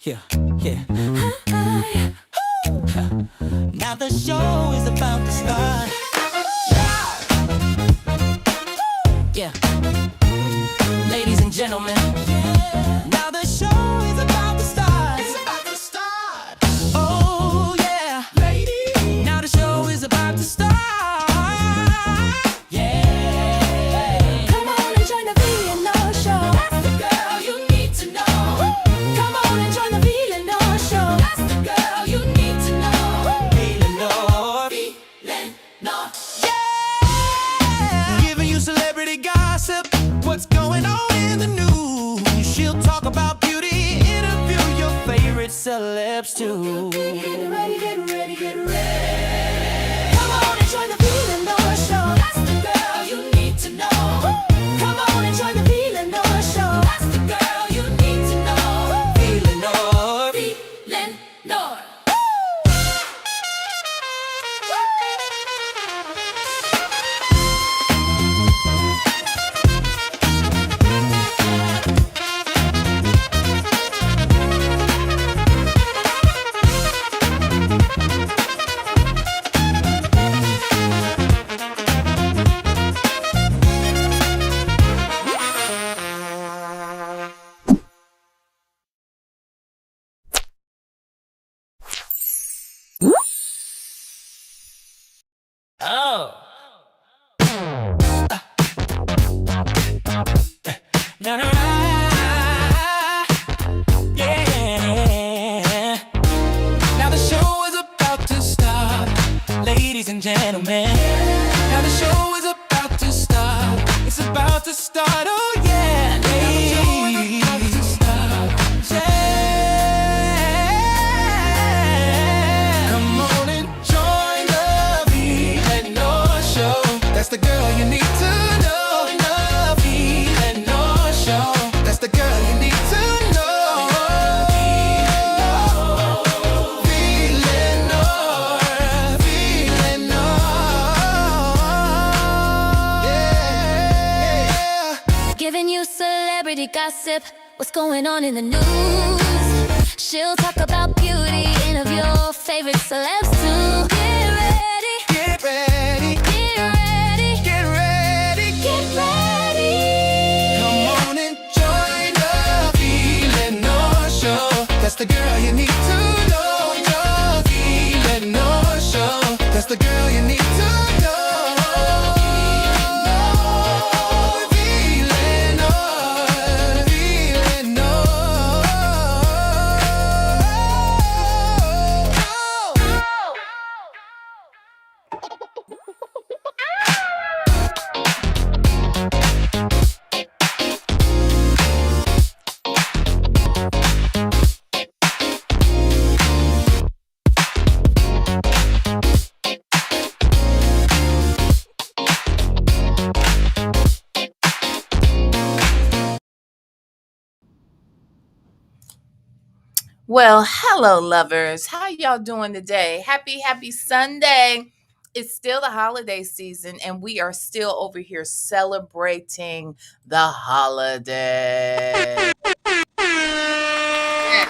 Yeah, yeah. Now the show is about to start. Yeah, ladies and gentlemen. Now the show is about to start. It's about to start. Oh yeah, ladies. Now the show is about to start. Yeah. Come on and join the VLenore show. That's the girl you need to know. Come on and join the VLenore show. That's the girl you need to know. VLenore, VLenore. Yeah. Giving you celebrity gossip. What's going on in the news? She'll talk about beauty, interview your favorite celebs too. Get ready, get ready, get ready. Come on and join the VLenore show. That's the girl you need to know. Come on and join the VLenore show. That's the girl you need to know. VLenore, VLenore. Oh. Na, na, na. Yeah. Now the show is about to start, ladies and gentlemen. Now the show is about to start. It's about to start. Oh yeah, ladies. Yeah. Come on and join the VLenore show. That's the girl you need to know. The VLenore show. That's the girl you need to know. VLenore, VLenore. Yeah. Giving you celebrity gossip, what's going on in the news. She'll talk about beauty, interview your favorite celebs too. Get ready, Get ready, get ready, get ready. get ready. Come on and join the VLenore show. That's the girl you need to know. The VLenore show. That's the girl you need to know. VLenore, Well, hello, lovers. How y'all doing today? Happy Sunday. It's still the holiday season, and we are still over here celebrating the holiday. Yes,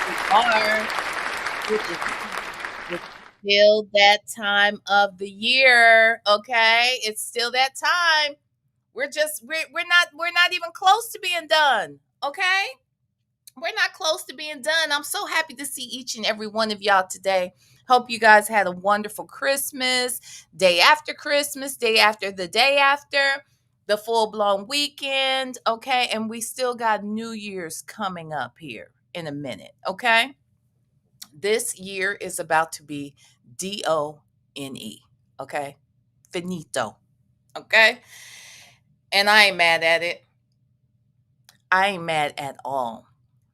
we are. It's still that time of the year, okay? It's still that time. We're not even close to being done, okay? We're not close to being done. I'm so happy to see each and every one of y'all today. Hope you guys had a wonderful Christmas, day after Christmas, day after the day after, the full blown weekend. Okay. And we still got New Year's coming up here in a minute. Okay. This year is about to be DONE. Okay. Finito. Okay. And I ain't mad at it. I ain't mad at all.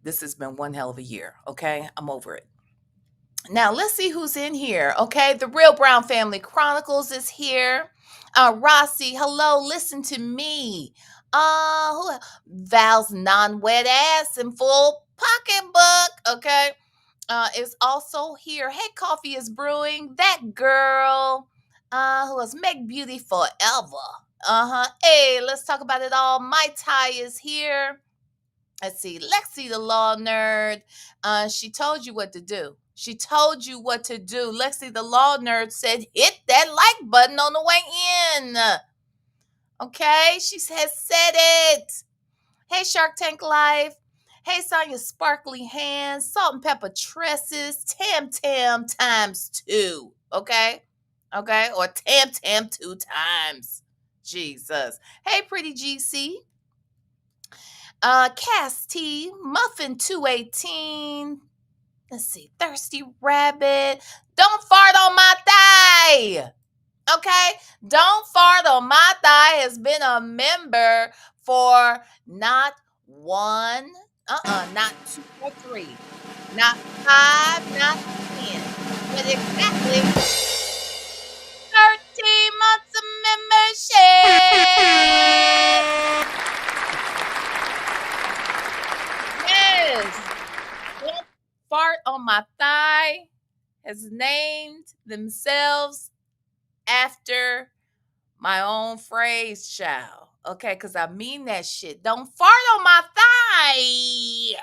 This has been one hell of a year, okay? I'm over it. Now, let's see who's in here, okay? The Real Brown Family Chronicles is here. Rossi, hello, listen to me. Val's non-wet ass and full pocketbook, okay? Is also here. Hey, Coffee is Brewing. That girl who has Make Beauty Forever. Hey, let's talk about it all. My Tie is here. Let's see. Lexi, the law nerd. She told you what to do. She told you what to do. Lexi, the law nerd, said hit that like button on the way in. Okay, she has said it. Hey, Shark Tank Life. Hey, Sonya, sparkly hands, salt and pepper tresses, tam tam times two. Okay, okay, or tam tam two times. Jesus. Hey, pretty GC. Cass T, Muffin 218. Let's see, Thirsty Rabbit. Don't fart on my thigh. Okay, Don't Fart on My Thigh has been a member for not one, not two or three, not five, not 10, but exactly 13 months of membership. Yes. Don't Fart on My Thigh has named themselves after my own phrase, child. Okay, because I mean that shit. Don't fart on my thigh.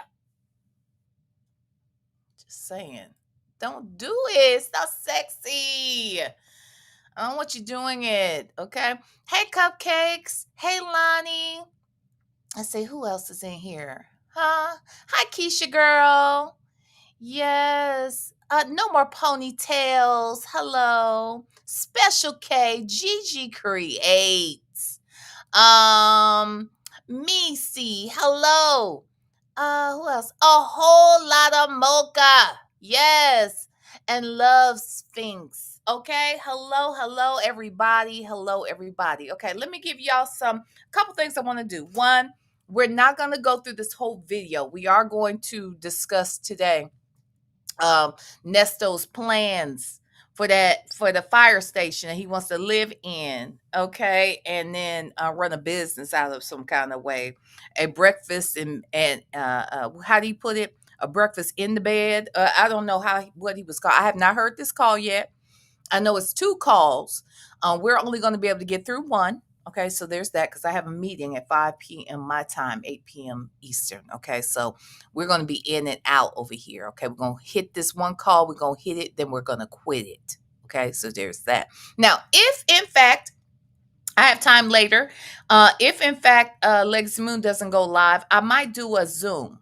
Just saying. Don't do it. It's not sexy. I don't want you doing it. Okay. Hey, Cupcakes. Hey, Lonnie. I say, who else is in here? Huh? Hi, Keisha girl. Yes. No more ponytails. Hello. Special K. Gigi Creates. Missy. Hello. Who else? A whole lot of mocha. Yes. And Love Sphinx. Okay. Hello, everybody. Hello, everybody. Okay. Let me give y'all couple things I want to do. One, we're not going to go through this whole video. We are going to discuss today Nesto's plans for the fire station that he wants to live in, okay, and then run a business out of some kind of way, a breakfast and how do you put it? A breakfast in the bed. I don't know what he was called. I have not heard this call yet. I know it's 2 calls. We're only going to be able to get through one. Okay, so there's that because I have a meeting at 5 p.m. my time, 8 p.m. Eastern. Okay, so we're going to be in and out over here. Okay, we're going to hit this one call. We're going to hit it, then we're going to quit it. Okay, so there's that. Now, if in fact I have time later, if in fact Legacy Moon doesn't go live, I might do a Zoom.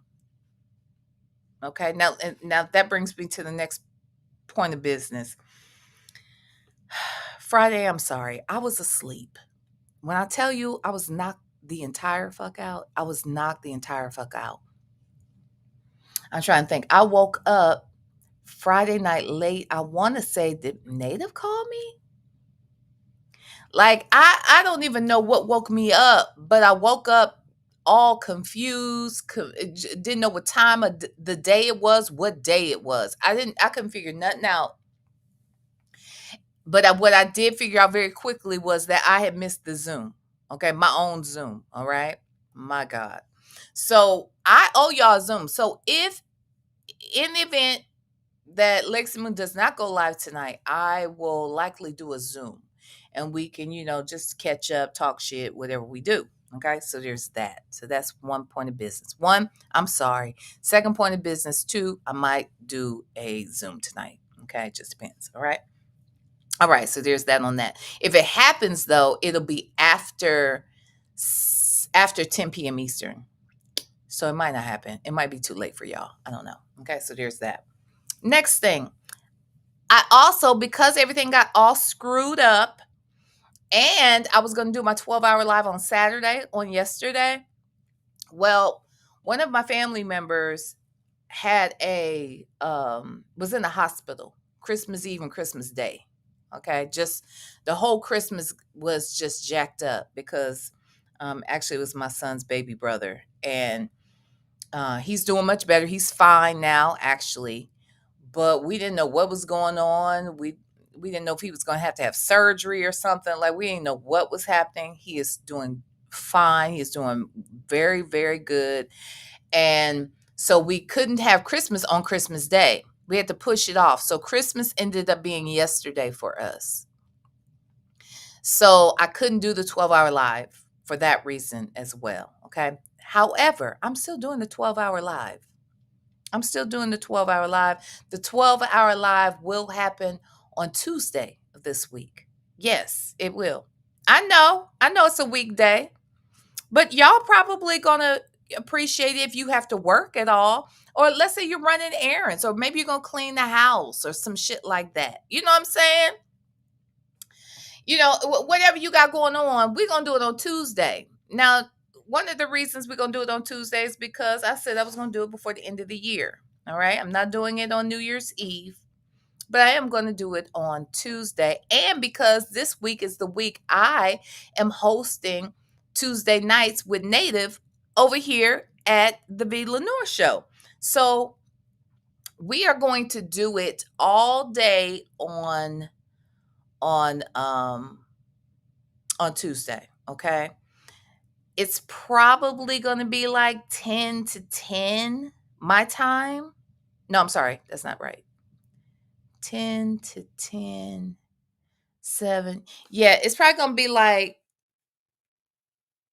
Okay, now that brings me to the next point of business. Friday, I'm sorry, I was asleep. When I tell you I was knocked the entire fuck out, I was knocked the entire fuck out. I'm trying to think. I woke up Friday night late. I want to say, did Native call me? Like, I don't even know what woke me up, but I woke up all confused, didn't know what time of the day it was, what day it was. I couldn't figure nothing out. But what I did figure out very quickly was that I had missed the Zoom. Okay, my own Zoom. All right. My God. So I owe y'all Zoom. So if in the event that Legacy Moon does not go live tonight, I will likely do a Zoom and we can, just catch up, talk shit, whatever we do. Okay, so there's that. So that's one point of business. One, I'm sorry. Second point of business, 2, I might do a Zoom tonight. Okay, it just depends. All right. All right, so there's that on that. If it happens, though, it'll be after 10 p.m. Eastern. So it might not happen. It might be too late for y'all. I don't know. Okay, so there's that. Next thing. I also, because everything got all screwed up, and I was going to do my 12-hour live on yesterday. Well, one of my family members had was in the hospital Christmas Eve and Christmas Day. Okay, just the whole Christmas was just jacked up because actually it was my son's baby brother, and he's doing much better. He's fine now, actually, but we didn't know what was going on. We didn't know if he was going to have surgery or something. Like, we didn't know what was happening. He is doing fine. He is doing very, very good, and so we couldn't have Christmas on Christmas Day. We had to push it off. So Christmas ended up being yesterday for us. So I couldn't do the 12-hour live for that reason as well. Okay. However, I'm still doing the 12-hour live. I'm still doing the 12-hour live. The 12-hour live will happen on Tuesday of this week. Yes, it will. I know it's a weekday, but y'all probably gonna appreciate it if you have to work at all. Or let's say you're running errands, or maybe you're gonna clean the house or some shit like that. You know what I'm saying? Whatever you got going on, we're gonna do it on Tuesday. Now, one of the reasons we're gonna do it on Tuesday is because I said I was gonna do it before the end of the year. All right. I'm not doing it on New Year's Eve, but I am going to do it on Tuesday. And because this week is the week I am hosting Tuesday nights with Native over here at the VLenore show. So we are going to do it all day on um on Tuesday, okay? It's probably going to be like 10 to 10 my time. No, I'm sorry. That's not right. 10 to 10, 7. Yeah, it's probably going to be like,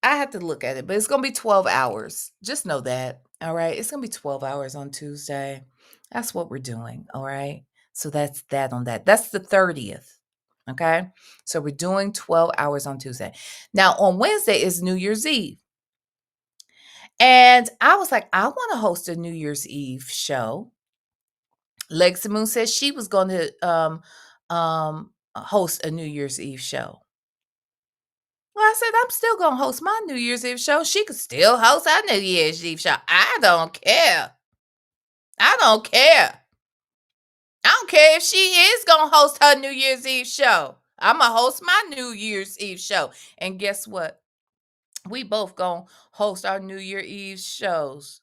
I have to look at it, but it's going to be 12 hours. Just know that. All right. It's going to be 12 hours on Tuesday. That's what we're doing. All right. So that's that on that. That's the 30th. Okay. So we're doing 12 hours on Tuesday. Now, on Wednesday is New Year's Eve. And I was like, I want to host a New Year's Eve show. Legacy Moon said she was going to host a New Year's Eve show. Well, I said, I'm still going to host my New Year's Eve show. She could still host her New Year's Eve show. I don't care. I don't care. I don't care if she is going to host her New Year's Eve show. I'm going to host my New Year's Eve show. And guess what? We both going to host our New Year's Eve shows.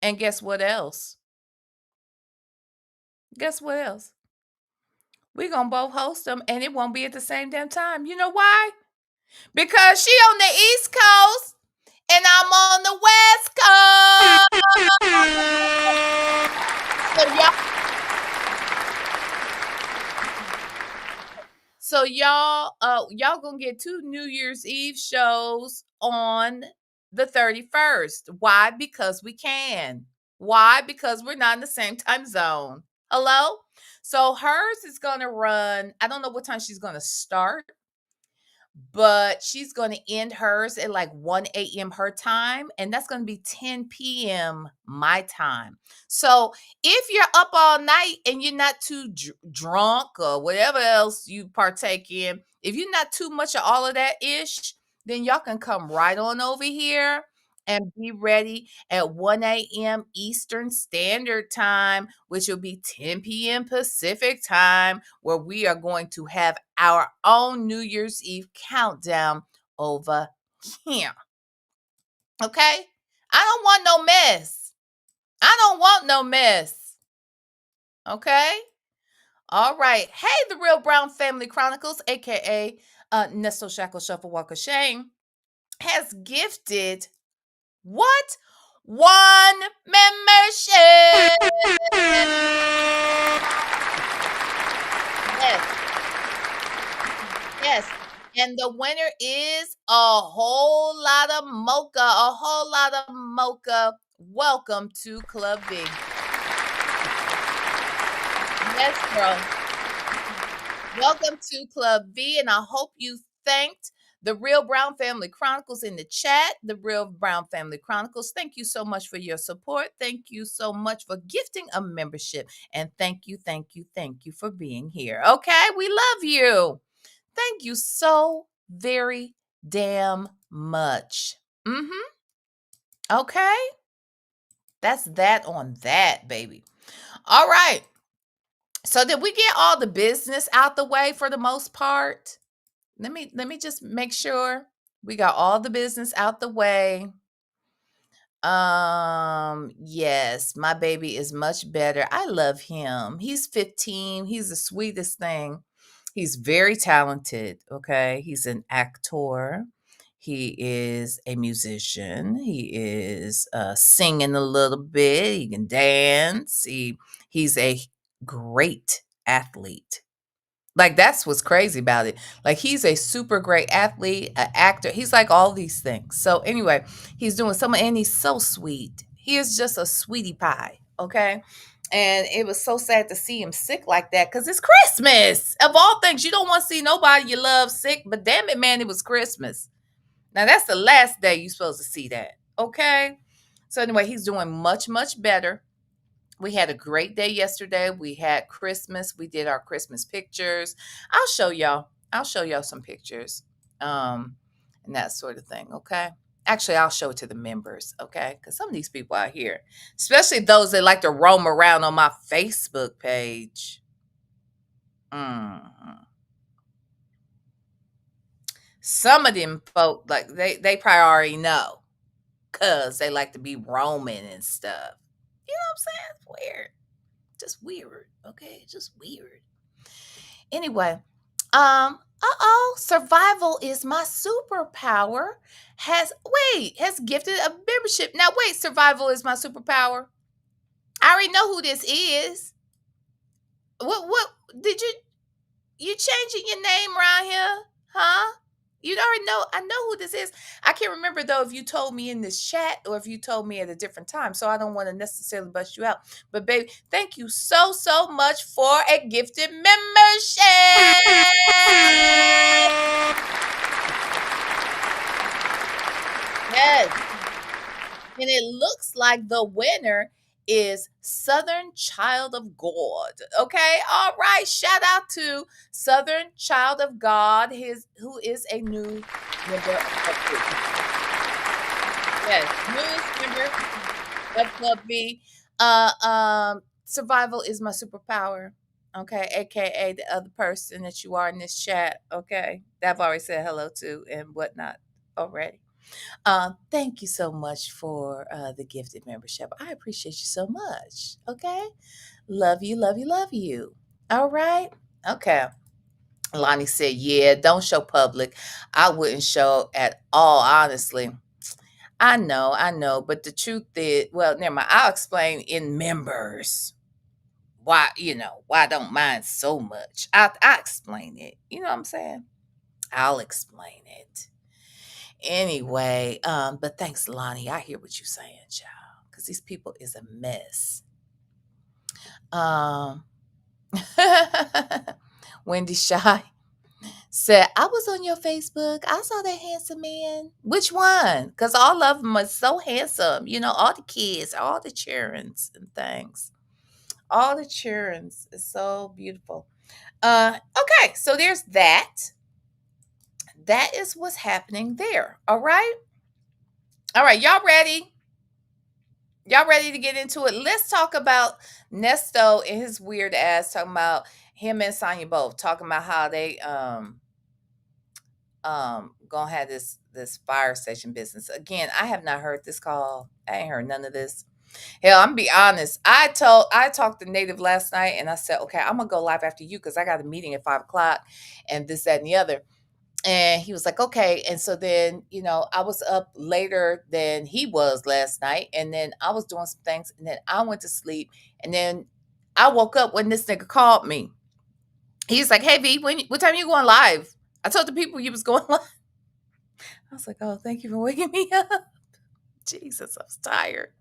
And guess what else? Guess what else? We going to both host them, and it won't be at the same damn time. You know why? Because she on the East Coast and I'm on the West Coast. So y'all gonna get 2 New Year's Eve shows on the 31st. Why? Because we can. Why? Because we're not in the same time zone. Hello? So hers is gonna run. I don't know what time she's gonna start, but she's going to end hers at like 1 a.m. her time, and that's going to be 10 p.m. my time. So if you're up all night and you're not too drunk or whatever else you partake in, if you're not too much of all of that ish, then y'all can come right on over here and be ready at 1 a.m. Eastern Standard Time, which will be 10 p.m. Pacific Time, where we are going to have our own New Year's Eve countdown over here. Okay? I don't want no mess. I don't want no mess. Okay? All right. Hey, the Real Brown Family Chronicles, aka Nesto Shackle Shuffle Walker Shane, has gifted what? One membership. Yes. Yes. And the winner is a whole lot of mocha. A whole lot of mocha. Welcome to Club V. Yes, girl. Welcome to Club V. And I hope you thanked the Real Brown Family Chronicles in the chat. The Real Brown Family Chronicles, thank you so much for your support. Thank you so much for gifting a membership. And thank you for being here. Okay, we love you. Thank you so very damn much. Okay, that's that on that, baby. All right. So did we get all the business out the way for the most part? Let me just make sure we got all the business out the way. Yes, my baby is much better. I love him. He's 15. He's the sweetest thing. He's very talented, okay? He's an actor. He is a musician. He is singing a little bit. He can dance. He's a great athlete. Like, that's what's crazy about it. Like, he's a super great athlete, an actor. He's like all these things. So anyway, he's doing some, and he's so sweet. He is just a sweetie pie. Okay. And it was so sad to see him sick like that because it's Christmas. Of all things, you don't want to see nobody you love sick, but damn it, man, it was Christmas. Now that's the last day you're supposed to see that. Okay. So anyway, he's doing much, much better. We had a great day yesterday. We had Christmas. We did our Christmas pictures. I'll show y'all. I'll show y'all some pictures. And that sort of thing. Okay. Actually, I'll show it to the members, okay? Because some of these people out here, especially those that like to roam around on my Facebook page. Mhm. Some of them folk, like they probably already know because they like to be roaming and stuff. You know what I'm saying? It's weird. Just weird. Okay, just weird. Anyway, survival is my superpower. Has gifted a membership. Now wait, survival is my superpower. I already know who this is. What did you changing your name around here? Huh? You already know. I know who this is. I can't remember though if you told me in this chat or if you told me at a different time. So I don't want to necessarily bust you out. But baby, thank you so much for a gifted membership. Yes. And it looks like the winner is Southern Child of God. Okay, all right. Shout out to Southern Child of God, who is a new member of Club B. Yes, newest member of Club B. Survival is my superpower. Okay, aka the other person that you are in this chat. Okay, that I've already said hello to and whatnot already. Thank you so much for the gifted membership. I appreciate you so much. Okay. Love you, love you, love you. All right. Okay. Lonnie said, yeah, don't show public. I wouldn't show at all, honestly. I know. But the truth is, well, never mind. I'll explain in members why, why I don't mind so much. I'll explain it. You know what I'm saying? I'll explain it. Anyway, but thanks, Lonnie. I hear what you're saying, child, because these people is a mess. Um, Wendy Shy said, I was on your Facebook. I saw that handsome man. Which one? Because all of them are so handsome. All the kids, all the childrens and things. All the childrens is so beautiful. Okay, so there's that. That is what's happening there. All right. All right, y'all ready? Y'all ready to get into it? Let's talk about Nesto and his weird ass talking about him and Sonya both talking about how they gonna have this fire station business. Again, I have not heard this call. I ain't heard none of this. Hell, I'm gonna be honest. I talked to Native last night and I said, okay, I'm gonna go live after you because I got a meeting at 5 o'clock and this, that, and the other. And he was like, okay. And so then, I was up later than he was last night. And then I was doing some things. And then I went to sleep. And then I woke up when this nigga called me. He's like, hey, V, what time you going live? I told the people you was going live. I was like, oh, thank you for waking me up. Jesus, I was tired.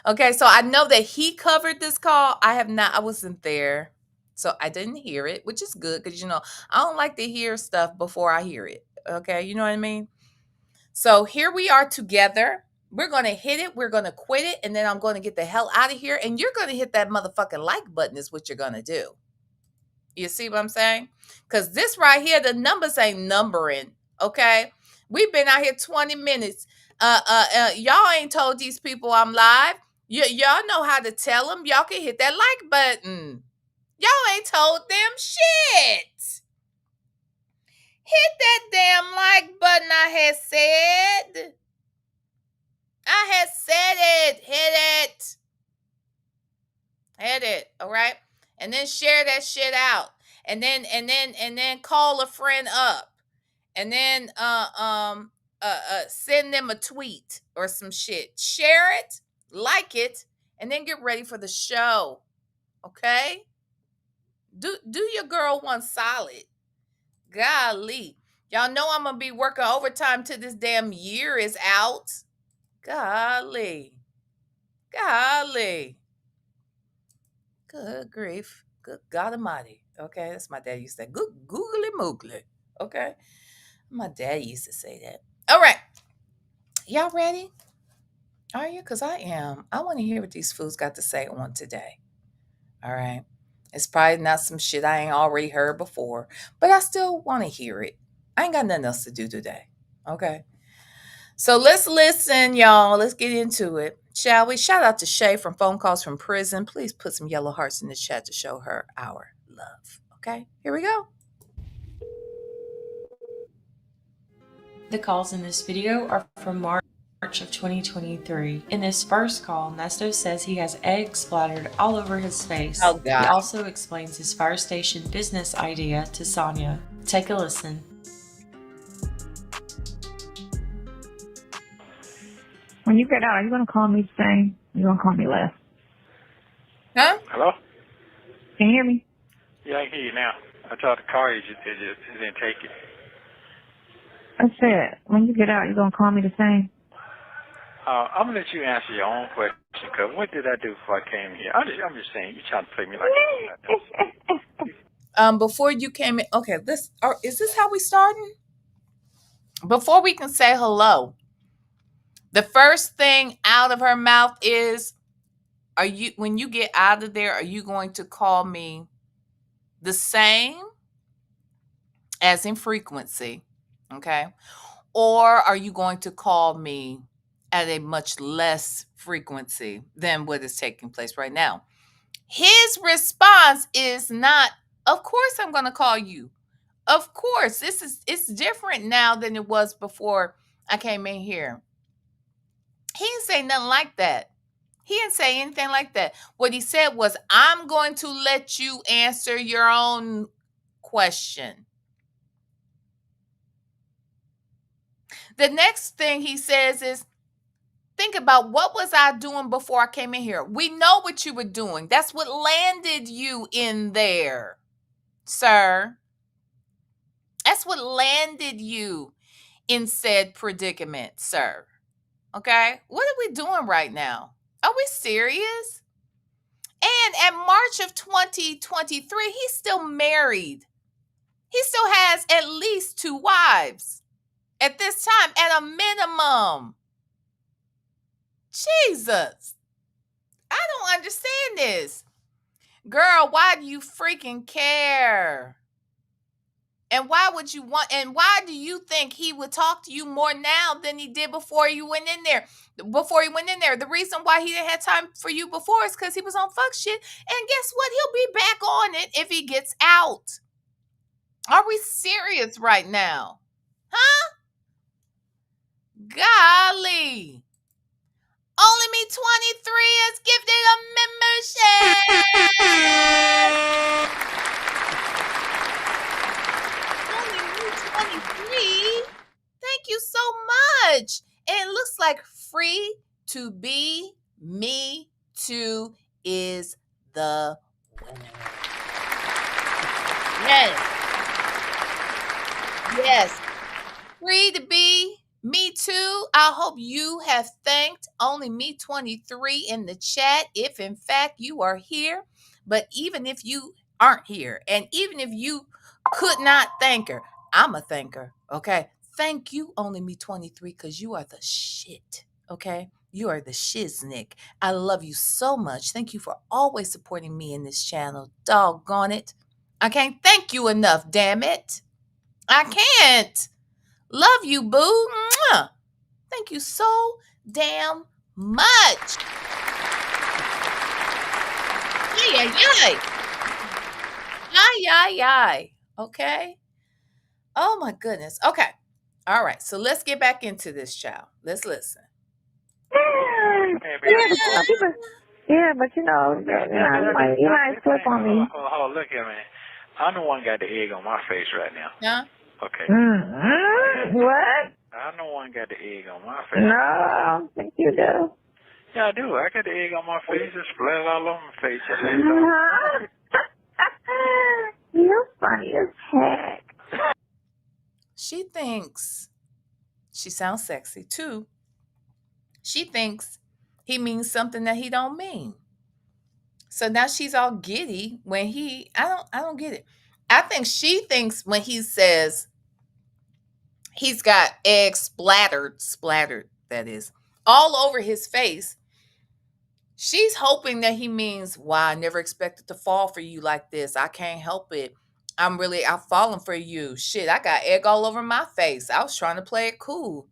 Okay, so I know that he covered this call. I wasn't there. So I didn't hear it, which is good because, I don't like to hear stuff before I hear it. Okay, you know what I mean? So here we are together. We're going to hit it. We're going to quit it. And then I'm going to get the hell out of here. And you're going to hit that motherfucking like button is what you're going to do. You see what I'm saying? Because this right here, the numbers ain't numbering. Okay? We've been out here 20 minutes. Y'all ain't told these people I'm live. Y'all know how to tell them. Y'all can hit that like button. Y'all ain't told them shit. Hit that damn like button I had said. I had said it. Hit it. Hit it. All right. And then share that shit out. And then call a friend up. And then send them a tweet or some shit. Share it, like it, and then get ready for the show. Okay? Do your girl one solid. Golly. Y'all know I'm gonna be working overtime till this damn year is out. Golly. Golly. Good grief. Good God Almighty. Okay, that's my dad used to say. Good googly moogly. Okay. My dad used to say that. All right. Y'all ready? Are you? Because I am. I want to hear what these fools got to say on today. All right. It's probably not some shit I ain't already heard before, but I still want to hear it. I ain't got nothing else to do today. Okay. So let's listen, y'all. Let's get into it. Shall we? Shout out to Shay from Phone Calls from Prison. Please put some yellow hearts in the chat to show her our love. Okay. Here we go. The calls in this video are from March of 2023. In this first call, Nesto says he has eggs splattered all over his face. Oh, God. He also explains his fire station business idea to Sonya. Take a listen. When you get out, are you going to call me today? You're going to call me less. Huh? Hello? Can you hear me? Yeah, I can hear you now. I tried to call you, it didn't take it. I said, when you get out, you're going to call me the same? I'm going to let you answer your own question, because what did I do before I came here? I'm just saying, you're trying to play me like Before you came in, okay, is this how we starting? Before we can say hello, the first thing out of her mouth is, when you get out of there, are you going to call me the same as in frequency? Okay. Or are you going to call me at a much less frequency than what is taking place right now? His response is not, of course I'm going to call you. Of course, it's different now than it was before I came in here. He didn't say nothing like that. He didn't say anything like that. What he said was, I'm going to let you answer your own question. The next thing he says is, think about, what was I doing before I came in here? We know what you were doing. That's what landed you in there, sir. That's what landed you in said predicament, sir. Okay? What are we doing right now? Are we serious? And at March of 2023, he's still married. He still has at least 2 wives at this time, at a minimum. Jesus. I don't understand this. Girl, why do you freaking care? And why would you want, and why do you think he would talk to you more now than he did before you went in there? The reason why he didn't have time for you before is because he was on fuck shit. And guess what? He'll be back on it if he gets out. Are we serious right now? Huh? Golly. Only Me 23 is gifted a membership. Only Me 23. Thank you so much. And it looks like Free to Be Me Too is the winner. Yes. Yes. Free to Be Me Too. I hope you have thanked Only Me 23 in the chat, if in fact you are here. But even if you aren't here, and even if you could not thank her, I'm a thanker. Okay. Thank you, Only Me 23, because you are the shit. Okay. You are the shiznick. I love you so much. Thank you for always supporting me in this channel. Doggone it. I can't thank you enough, damn it. I can't. Love you, boo. Mwah. Thank you so damn much. Yay. Yay. Okay. Oh my goodness. Okay. All right. So let's get back into this, child. Let's listen. Yeah, but you might flip on me. Oh, look at me. I'm the one got the egg on my face right now. Huh? Okay. What? I'm the one got the egg on my face. No, I don't think you do. Yeah, I do. I got the egg on my face. It's splattered all over my face. funny as heck. She thinks she sounds sexy too. She thinks he means something that he don't mean. So now she's all giddy when I don't get it. I think she thinks when he says he's got eggs splattered, that is, all over his face. She's hoping that he means, wow, I never expected to fall for you like this. I can't help it. I've fallen for you. Shit, I got egg all over my face. I was trying to play it cool.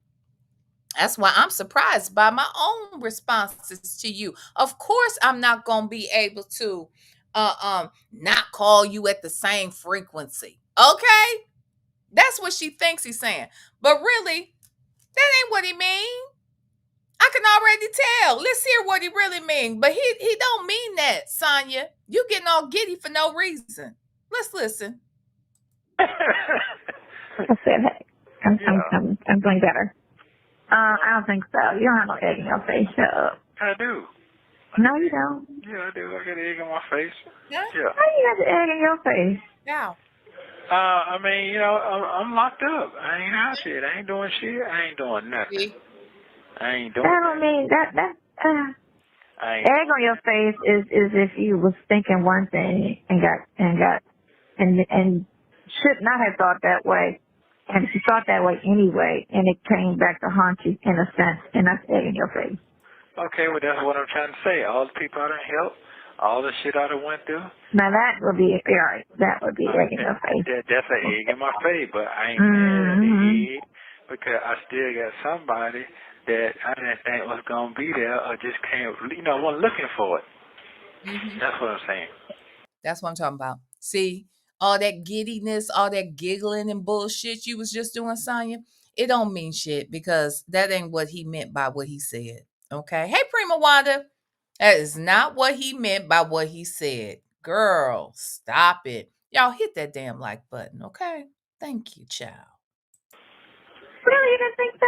That's why I'm surprised by my own responses to you. Of course, I'm not gonna be able to not call you at the same frequency. Okay? That's what she thinks he's saying. But really, that ain't what he mean. I can already tell. Let's hear what he really mean. But he don't mean that, Sonya. You getting all giddy for no reason. Let's listen. I said, hey, I'm doing better. I don't think so. You don't have no egg in your face. Shut up. I do. No, you don't. Yeah, I do. I got egg in my face. Yeah? Yeah. How you got the egg in your face? Yeah. I mean, I'm locked up. I ain't out shit. I ain't doing shit. I ain't doing nothing. See? I ain't doing That don't mean that I ain't egg on your face is if you was thinking one thing and should not have thought that way. And if you thought that way anyway, and it came back to haunt you in a sense, and that's egg in your face. Okay, well, that's what I'm trying to say. All the people I done helped, all the shit I done went through. Now that would be, all right, that would be egg in your face. That's an egg in my face, but I ain't mad at the egg because I still got somebody that I didn't think was going to be there or just can't, wasn't looking for it. Mm-hmm. That's what I'm saying. That's what I'm talking about. See? All that giddiness, all that giggling and bullshit you was just doing, Sonya, it don't mean shit because that ain't what he meant by what he said. Okay? Hey, Prima Wanda, that is not what he meant by what he said. Girl, stop it. Y'all hit that damn like button, okay? Thank you, child. Really? You didn't think so?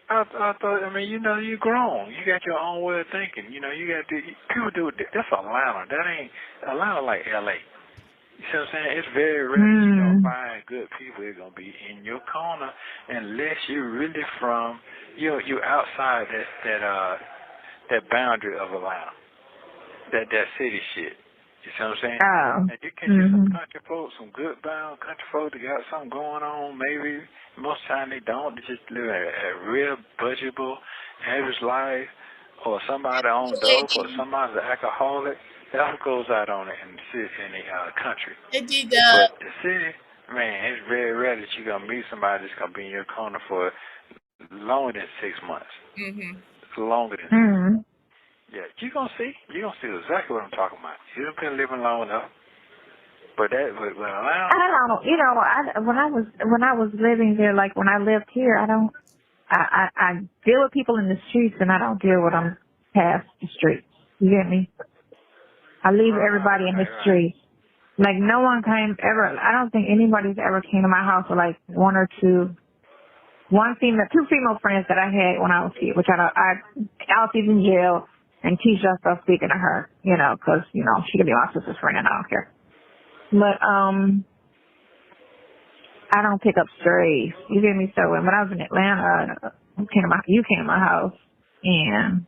I thought, you're grown. You got your own way of thinking. You got to, people do it. That's Atlanta. That ain't Atlanta like L.A. You see what I'm saying? It's very rare that you're going to find good people that's going to be in your corner unless you're really from, you're outside that boundary of Atlanta, that city shit. You see what I'm saying? Oh. And you catch some country folks, some good bound country folks that got something going on. Maybe most of the time they don't. They just live a real budgetable, average life, or somebody on dope, or somebody's an alcoholic. That's what goes out on it in the country. But the city, man, it's very rare that you're going to meet somebody that's going to be in your corner for longer than 6 months. Mm-hmm. Longer than 6 months. Yeah, you're going to see. You're going to see exactly what I'm talking about. You've been living long enough. But that, I don't know. When I was living there, like when I lived here, I deal with people in the streets and I don't deal with them past the streets. You get me? I leave everybody in the streets. Like no one came ever. I don't think anybody's ever came to my house with like two female friends that I had when I was here, which Elsie's in jail and Keisha's still speaking to her, because, she could be my sister's friend and I don't care. But, I don't pick up strays. You get me? So when I was in Atlanta, you came to my house and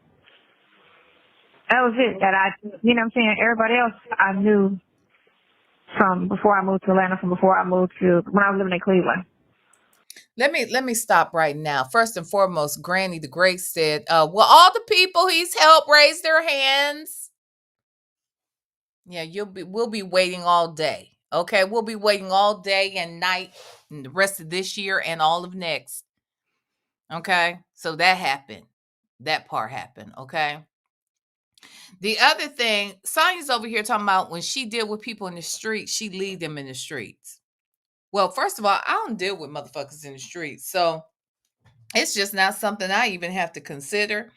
that was it. That what I'm saying? Everybody else I knew from before I moved to Atlanta, from before I moved to when I was living in Cleveland. Let me stop right now. First and foremost, Granny the Great said, will all the people he's helped raise their hands? Yeah, we'll be waiting all day. Okay, we'll be waiting all day and night and the rest of this year and all of next. Okay, so that happened. That part happened. Okay. The other thing, Sonya's over here talking about when she deal with people in the streets, she leave them in the streets. Well, first of all, I don't deal with motherfuckers in the streets, so it's just not something I even have to consider.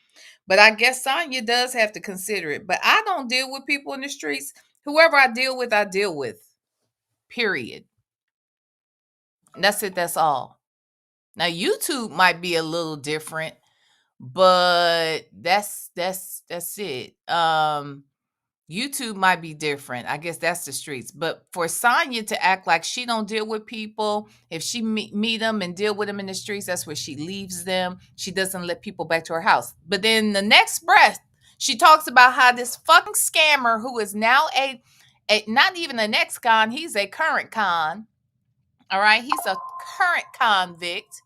But I guess Sonya does have to consider it. But I don't deal with people in the streets. Whoever I deal with. Period. And that's it. That's all. Now, YouTube might be a little different, but that's it. YouTube might be different. I guess that's the streets. But for Sonya to act like she don't deal with people, if she meet them and deal with them in the streets, that's where she leaves them. She doesn't let people back to her house. But then the next breath, she talks about how this fucking scammer who is now a not even an ex-con, he's a current con. All right, he's a current convict,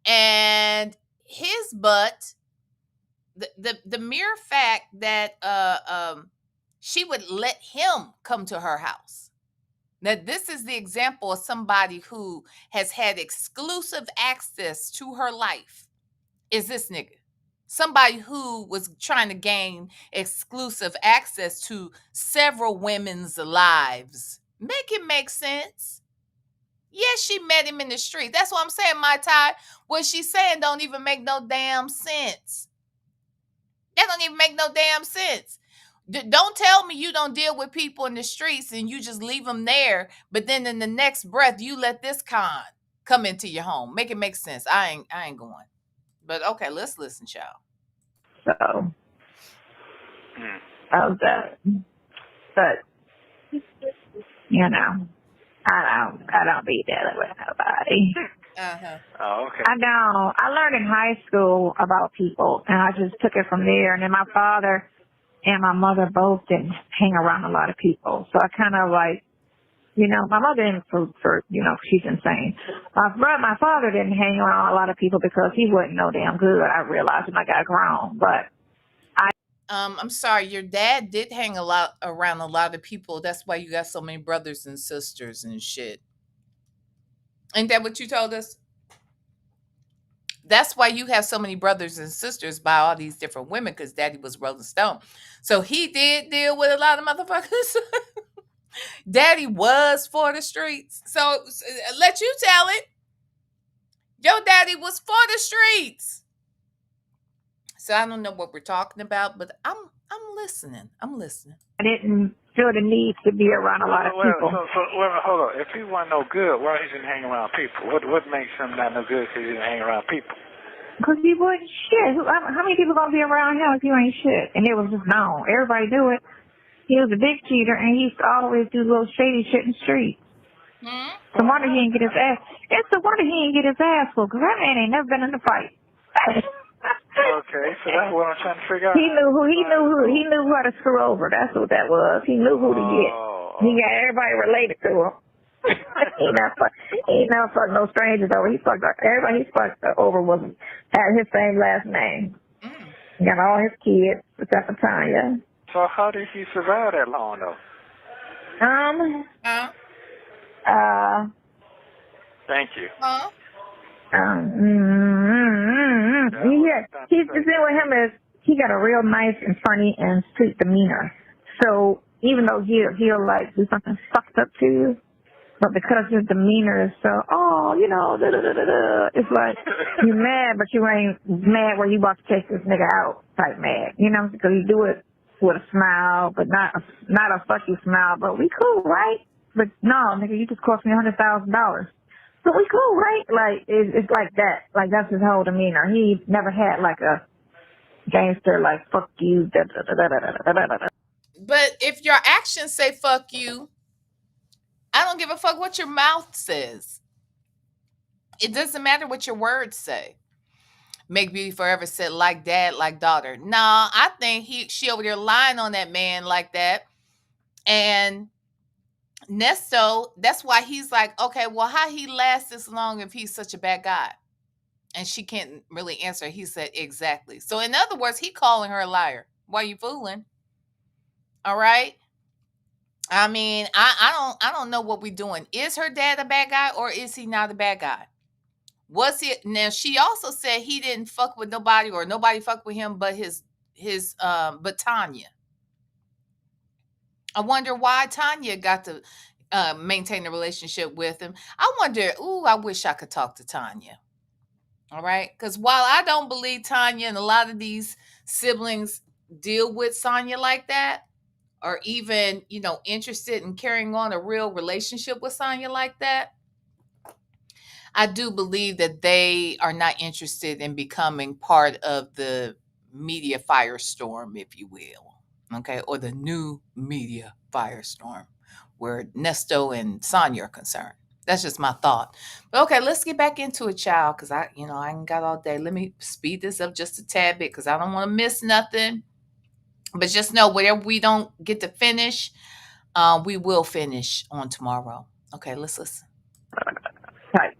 and his butt. The mere fact that she would let him come to her house. Now, this is the example of somebody who has had exclusive access to her life. Is this nigga? Somebody who was trying to gain exclusive access to several women's lives. Make it make sense. Yes, she met him in the street. That's what I'm saying, my Ty. What she's saying don't even make no damn sense. That don't even make no damn sense. Don't tell me you don't deal with people in the streets and you just leave them there, but then in the next breath you let this con come into your home. Make it make sense. I ain't going. But okay, let's listen, y'all. So how's that? But you know, I don't be dealing with nobody. Oh, okay. I learned in high school about people, and I just took it from there. And then my father and my mother both didn't hang around a lot of people, so I kind of like, you know, my mother didn't for you know, she's insane. My father didn't hang around a lot of people because he wasn't no damn good. I realized when I got grown, but I'm sorry, your dad did hang around a lot of people. That's why you got so many brothers and sisters and shit. Ain't that what you told us? That's why you have so many brothers and sisters by all these different women, because daddy was Rolling Stone. So he did deal with a lot of motherfuckers. Daddy was for the streets. So let you tell it. Your daddy was for the streets. So I don't know what we're talking about, but I'm listening. I didn't feel the need to be around a lot of people. Well, hold on. If he wasn't no good, why he didn't hang around people? What makes him not no good because he didn't hang around people? Because he wasn't shit. How many people gonna be around him if you ain't shit? And it was just known. Everybody knew it. He was a big cheater, and he used to always do little shady shit in the street. No wonder he didn't get his ass. It's a wonder he didn't get his ass full, because that man ain't never been in a fight. Okay, so that's what I'm trying to figure out. He knew how to screw over. That's what that was. He knew who to get. He got everybody related to him. he never fucked no strangers over. He fucked everybody he fucked over had his same last name. He got all his kids except for Tanya. So how did he survive that long though? Thank you. He's the thing with him is he got a real nice and funny and sweet demeanor. So even though he'll like do something fucked up to you, but because his demeanor is so, you know, it's like you mad, but you ain't mad where you about to take this nigga out type mad, you know, because you do it with a smile, but not a fuck you smile, but we cool, right? But no, nigga, you just cost me $100,000. So we cool, right? Like, it's like that. Like, that's his whole demeanor. He never had, like, a gangster, like, fuck you, da-da-da-da-da-da-da-da. But if your actions say fuck you, I don't give a fuck what your mouth says. It doesn't matter what your words say. Make Beauty Forever said, like dad, like daughter. Nah, I think she over there lying on that man like that. And Nesto, that's why he's like, okay, well, how he lasts this long if he's such a bad guy? And she can't really answer. He said, exactly. So in other words, he calling her a liar. Why you fooling? All right. I mean, I don't know what we're doing. Is her dad a bad guy or is he not a bad guy? Was he? Now she also said he didn't fuck with nobody or nobody fucked with him but but Tanya. I wonder why Tanya got to maintain a relationship with him. I wonder, I wish I could talk to Tanya. All right. Because while I don't believe Tanya and a lot of these siblings deal with Sonya like that, or even, interested in carrying on a real relationship with Sonya like that, I do believe that they are not interested in becoming part of the media firestorm, if you will. okay, or the new media firestorm where Nesto and Sonya are concerned. That's just my thought. But okay, let's get back into it, child, because I ain't got all day. Let me speed this up just a tad bit because I don't want to miss nothing. But just know, whatever we don't get to finish, we will finish on tomorrow. Okay, let's listen. Type.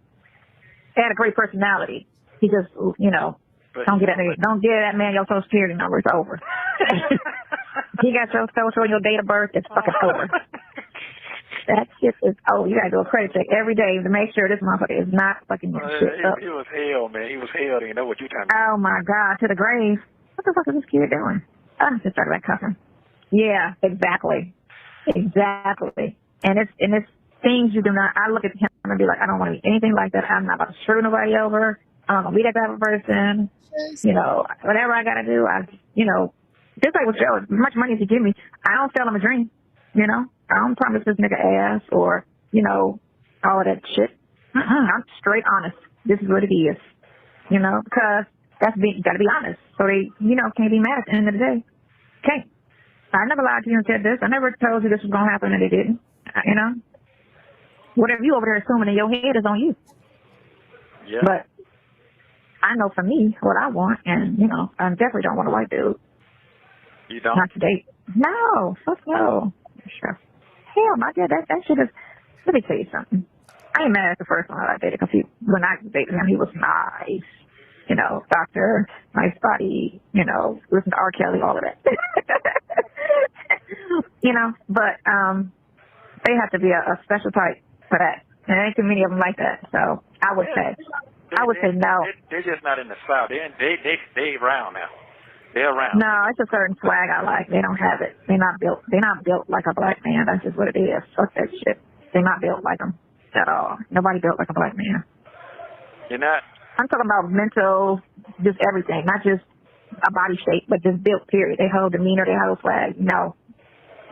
He had a great personality. He just, don't get that man your social security number. It's over. He got your social and your date of birth. It's fucking over. That shit is over. You gotta do a credit check every day to make sure this motherfucker is not fucking shit up. He was hell, man. He was hell. You know what you're talking about. Oh my God, to the grave. What the fuck is this kid doing? I just started back cussing. Yeah, exactly. And it's things you do not. I look at him and be like, I don't want to be anything like that. I'm not about to screw nobody over. I'm not gonna be that type of person. Whatever I gotta do, just like with Joe, as much money as he give me, I don't sell him a dream. I don't promise this nigga ass or, all of that shit. I'm straight honest. This is what it is. Because gotta be honest. So they, can't be mad at the end of the day. Can't. I never lied to you and said this. I never told you this was gonna happen and it didn't. Whatever you over there assuming in your head is on you. Yeah. But I know for me what I want, and I definitely don't want a white dude. You don't? Not to date. No, fuck no. Sure. Hell, my God, that shit is. Let me tell you something. I ain't mad at the first one I dated because when I dated him, he was nice. Doctor, nice body. Listen to R. Kelly, all of that. But they have to be a special type for that, and there ain't too many of them like that. So I would say no. They're just not in the South. They around now. They're around. No, it's a certain swag I like. They don't have it. They're not built like a black man. That's just what it is. Fuck that shit. They're not built like them at all. Nobody built like a black man. You're not? I'm talking about mental, just everything, not just a body shape, but just built, period. They hold demeanor, they hold swag. No.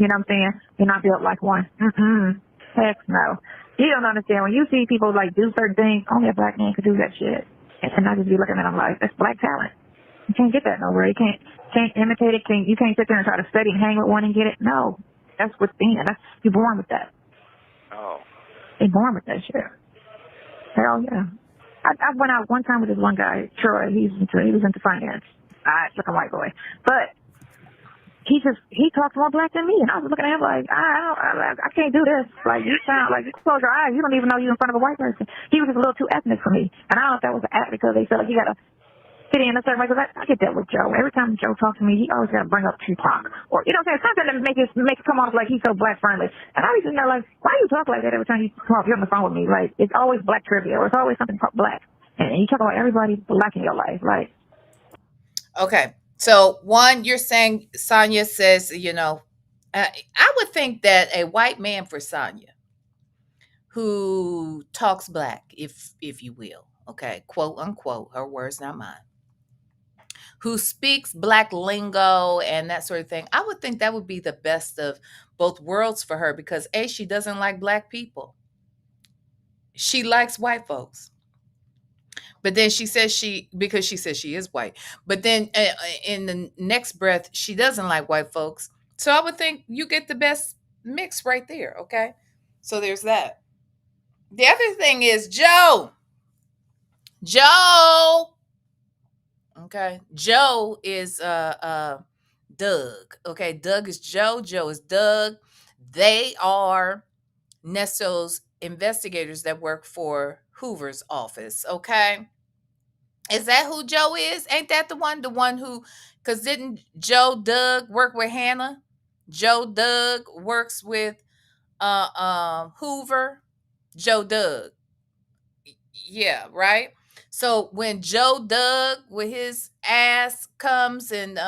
You know what I'm saying? They're not built like one. Heck no. You don't understand. When you see people do certain things, only a black man could do that shit. And I just be looking at them like, that's black talent. You can't get that nowhere. You can't imitate it. You can't sit there and try to study and hang with one and get it. No. That's within. You're born with that. Oh. You're born with that shit. Hell yeah. I went out one time with this one guy, Troy. He was into finance. Looking white boy. But he talked more black than me, and I was looking at him like, I can't do this. Like, you sound like, you close your eyes, you don't even know you're in front of a white person. He was just a little too ethnic for me, and I don't know if that was an act because they felt like you gotta fit in a certain way. Because I get that with Joe. Every time Joe talks to me, he always gotta bring up Tupac, or something that make it come off like he's so black friendly. And I was just like, why do you talk like that every time you talk? You're on the phone with me. Like, it's always black trivia, or it's always something black, and you talk about everybody black in your life, like. Okay. So one, you're saying Sonya says, I would think that a white man for Sonya who talks black, if you will, okay, quote unquote, her words, not mine, who speaks black lingo and that sort of thing, I would think that would be the best of both worlds for her because A, she doesn't like black people. She likes white folks. But then she says because she says she is white. But then in the next breath, she doesn't like white folks. So I would think you get the best mix right there. Okay. So there's that. The other thing is Joe. Okay. Joe is Doug. Okay. Doug is Joe. Joe is Doug. They are Nesto's investigators that work for Hoover's office. Okay. Is that who Joe is? Ain't that the one who, because didn't Joe Doug work with Hannah? Joe Doug works with Hoover. Joe Doug. Yeah, right? So when Joe Doug with his ass comes and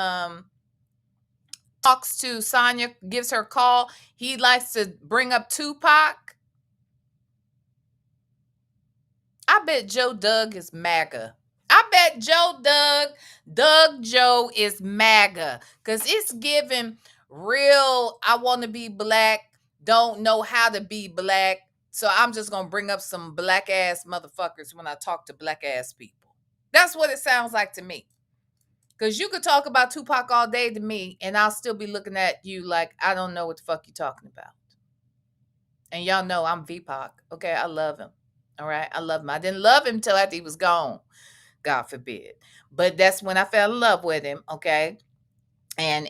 talks to Sonya, gives her a call, he likes to bring up Tupac. I bet Joe Doug is MAGA. I bet Doug Joe is MAGA. Because it's giving real, I want to be black, don't know how to be black. So I'm just going to bring up some black ass motherfuckers when I talk to black ass people. That's what it sounds like to me. Because you could talk about Tupac all day to me, and I'll still be looking at you like I don't know what the fuck you're talking about. And y'all know I'm VPOC. Okay, I love him. All right, I love him. I didn't love him till after he was gone. God forbid. But that's when I fell in love with him. Okay, and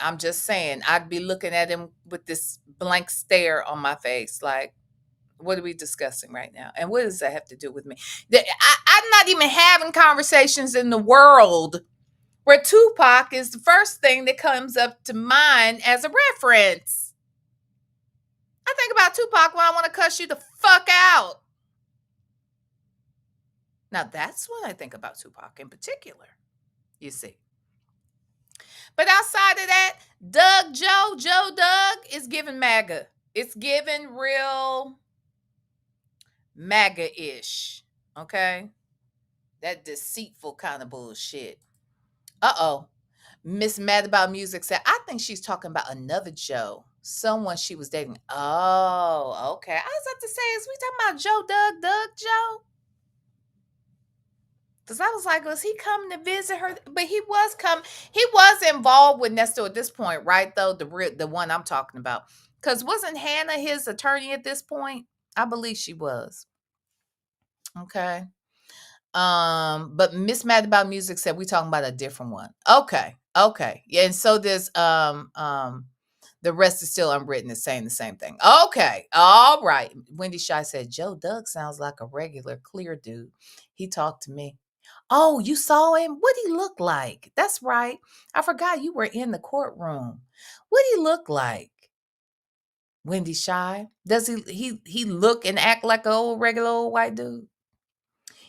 I'm just saying, I'd be looking at him with this blank stare on my face, like, what are we discussing right now? And what does that have to do with me? I'm not even having conversations in the world where Tupac is the first thing that comes up to mind as a reference. I think about Tupac when I want to cuss you the fuck out. Now, that's when I think about Tupac in particular, you see. But outside of that, Joe Doug is giving MAGA. It's giving real MAGA-ish, okay? That deceitful kind of bullshit. Uh-oh. Miss Mad About Music said, I think she's talking about another Joe. Someone she was dating. Oh, okay. I was about to say, is we talking about Doug Joe? Because I was like, was he coming to visit her? But he was involved with Nesto at this point, right? Though the one I'm talking about. Because wasn't Hannah his attorney at this point? I believe she was. Okay. But Miss Mad About Music said we talking about a different one. Okay. Yeah, and so there's the rest is still unwritten is saying the same thing. Okay. All right. Wendy Shy said Joe Doug sounds like a regular clear dude. He talked to me. Oh, you saw him? What did he look like? That's right. I forgot you were in the courtroom. What did he look like? Wendy Shy? Does he look and act like a regular old white dude?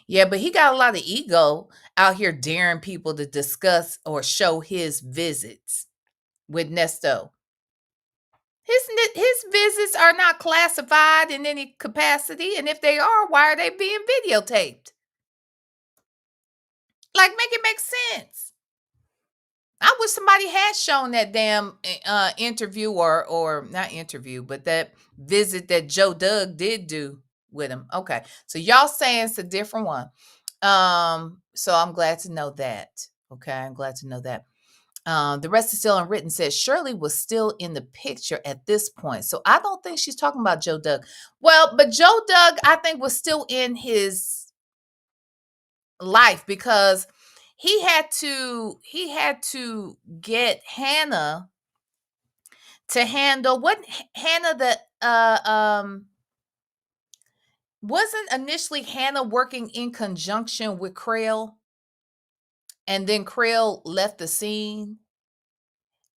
Yeah, but he got a lot of ego out here daring people to discuss or show his visits with Nesto. His visits are not classified in any capacity, and if they are, why are they being videotaped? Like, make it make sense. I wish somebody had shown that damn interview or not interview, but that visit that Joe Doug did do with him. Okay, so y'all saying it's a different one. So I'm glad to know that. Okay, I'm glad to know that. The rest is still unwritten. Says Shirley was still in the picture at this point, so I don't think she's talking about Joe Doug. Well, but Joe Doug, I think, was still in his life because he had to get Hannah to handle what Hannah wasn't initially Hannah working in conjunction with Creel, and then Creel left the scene,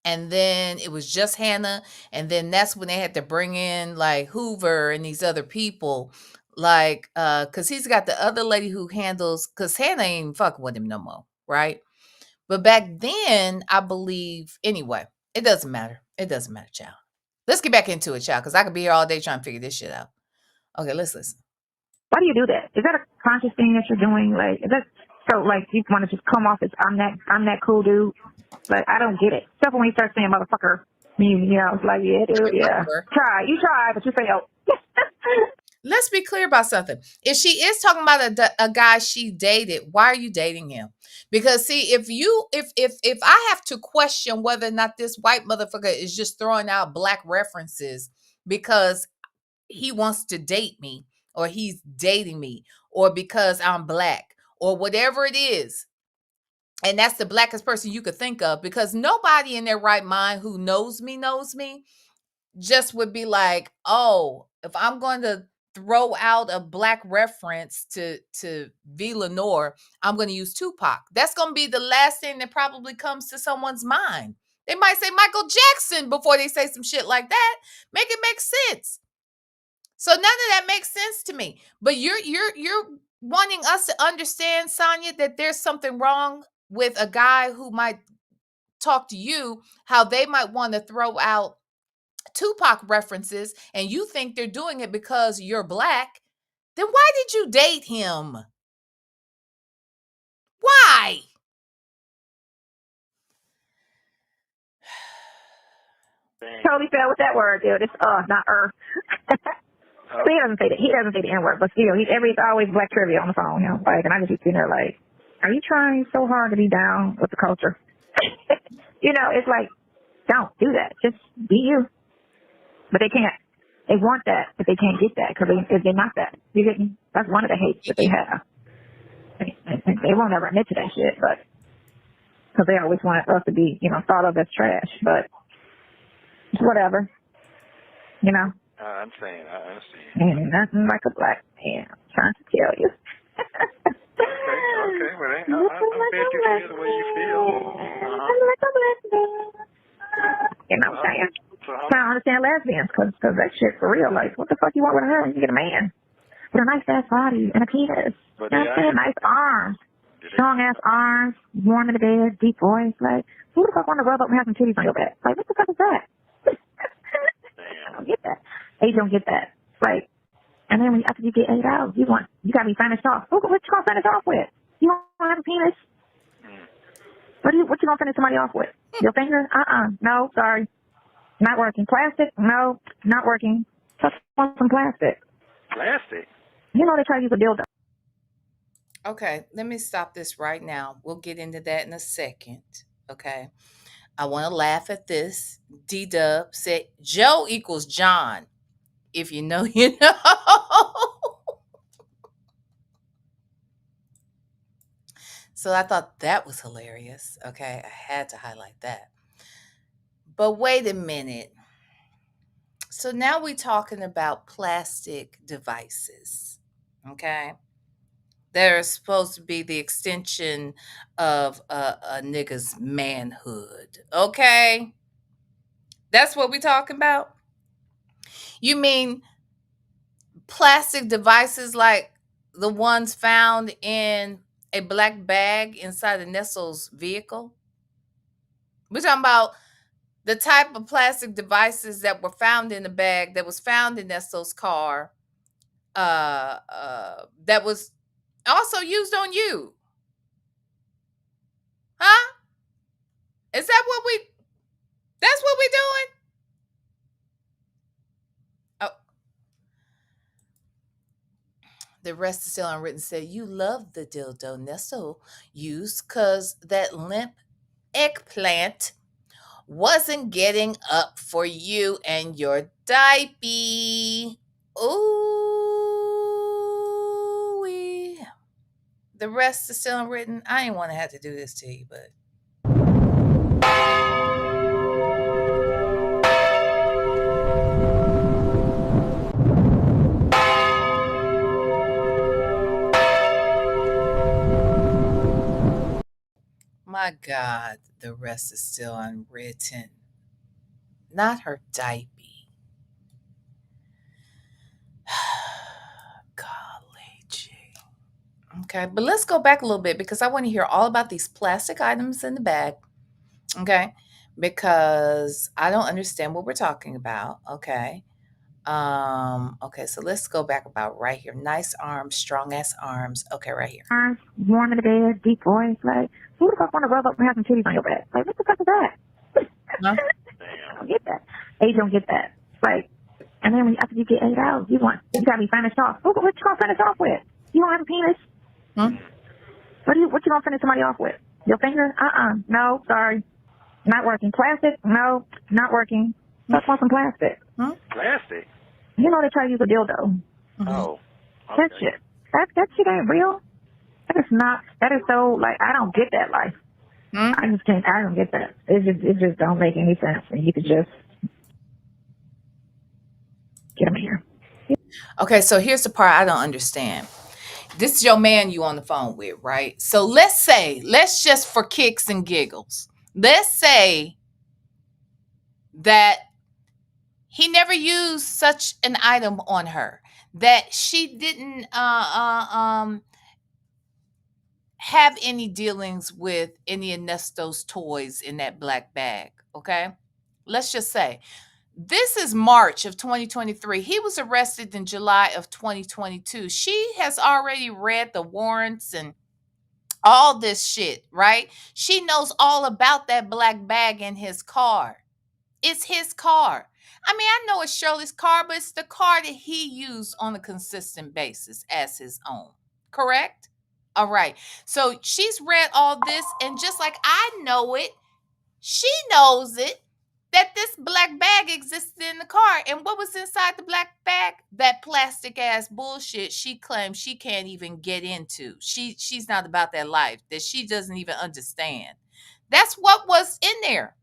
and then it was just Hannah, and then that's when they had to bring in like Hoover and these other people, like because he's got the other lady who handles, because Hannah ain't fucking with him no more, right? But back then, I believe, anyway, it doesn't matter. It doesn't matter, child. Let's get back into it, child, because I could be here all day trying to figure this shit out. Okay, let's listen. Why do you do that? Is that a conscious thing that you're doing? Like, is that so? Like, you want to just come off as I'm that cool dude? Like, I don't get it. Except when you start saying motherfucker, you know, it's like, yeah, dude, yeah. You try, but you fail. Let's be clear about something. If she is talking about a guy she dated, why are you dating him? Because see, if I have to question whether or not this white motherfucker is just throwing out black references because he wants to date me, or he's dating me, or because I'm black, or whatever it is, and that's the blackest person you could think of, because nobody in their right mind who knows me just would be like, oh, if I'm going to throw out a black reference to VLenore, I'm going to use Tupac. That's going to be the last thing that probably comes to someone's mind. They might say Michael Jackson before they say some shit like that. Make it make sense. So none of that makes sense to me. But you're wanting us to understand, Sonya, that there's something wrong with a guy who might talk to you, how they might want to throw out Tupac references, and you think they're doing it because you're black. Then why did you date him? Why? Totally fell with that word, dude. It's not He doesn't say the N-word, but still, it's always black trivia on the phone, you know. Like, and I just be sitting there like, are you trying so hard to be down with the culture? It's like, don't do that. Just be you. But they can't. They want that, but they can't get that because they're not that. You get me? That's one of the hates that they have. They won't ever admit to that shit, but because they always want us to be, thought of as trash. But it's whatever. I understand. Ain't nothing like a black man. I'm trying to tell you. Okay. Well, I'm glad you feel the way you feel. Like a black man. You know what I'm saying? I don't understand lesbians because that shit for real. Like, what the fuck you want with her when you get a man? With a nice ass body and a penis. You know what I'm saying? Nice arms. Strong ass arms. Warm in the bed. Deep voice. Like, who the fuck want to rub up and have some titties on your back? Like, what the fuck is that? I don't get that. They don't get that. Like, and then after you get 8 out, you gotta be finished off. What you gonna finish off with? You want to have a penis? What you gonna finish somebody off with? Your finger? No, sorry. Not working. Plastic? No, not working. Just want some plastic. Plastic? They try to use a dildo. Okay, let me stop this right now. We'll get into that in a second. Okay. I want to laugh at this. D-Dub said Joe equals John. If you know, you know. So I thought that was hilarious. Okay, I had to highlight that. But wait a minute. So now we're talking about plastic devices. Okay. They're supposed to be the extension of a nigga's manhood. Okay. That's what we're talking about. You mean plastic devices like the ones found in a black bag inside of Nesto's vehicle? We're talking about the type of plastic devices that were found in the bag that was found in Nesto's car, that was also used on you. Huh? Is that that's what we're doing? Oh, the rest is still unwritten. Said, you love the dildo Nesto used because that limp eggplant wasn't getting up for you and your diaper. Ooh, the rest is still unwritten. I ain't want to have to do this to you, but my God, the rest is still unwritten. Not her diaper. Golly gee. Okay, but let's go back a little bit because I want to hear all about these plastic items in the bag. Okay, because I don't understand what we're talking about. Okay. Okay, so let's go back about right here. Nice arms, strong ass arms. Okay, right here. Arms, warm in the bed, deep voice. Like, who the fuck want to rub up and have some titties on your back? Like, what the fuck is that? Huh? I don't get that. They don't get that. Like, and then after you get 8 out, you gotta be finished off. What you gonna finish off with? You don't have a penis? What you gonna finish somebody off with? Your finger? No, sorry. Not working. Plastic? No, not working. Just want some plastic. Plastic? They try to use a dildo. Oh. Okay. That shit. That shit ain't real. That is so, like, I don't get that life. I don't get that. It just don't make any sense. And you could just get them here. Okay, so here's the part I don't understand. This is your man you on the phone with, right? So let's just for kicks and giggles, let's say that he never used such an item on her, that she didn't have any dealings with any of Nesto's toys in that black bag. Okay, let's just say this is March of 2023. He was arrested in July of 2022. She has already read the warrants and all this shit, right? She knows all about that black bag in his car. It's his car. I mean, I know it's Shirley's car, but it's the car that he used on a consistent basis as his own. Correct? All right. So she's read all this, and just like I know it, she knows it, that this black bag existed in the car. And what was inside the black bag? That plastic ass bullshit she claims she can't even get into. She's not about that life, that she doesn't even understand. That's what was in there.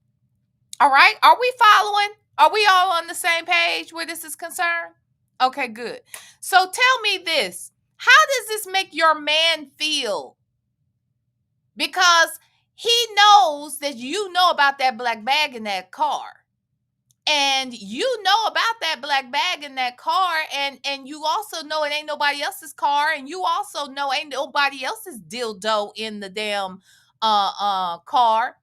All right. Are we following? Are we all on the same page where this is concerned? Okay, good. So tell me this. How does this make your man feel? Because he knows that you know about that black bag in that car. And you know about that black bag in that car, and you also know it ain't nobody else's car, and you also know ain't nobody else's dildo in the damn car.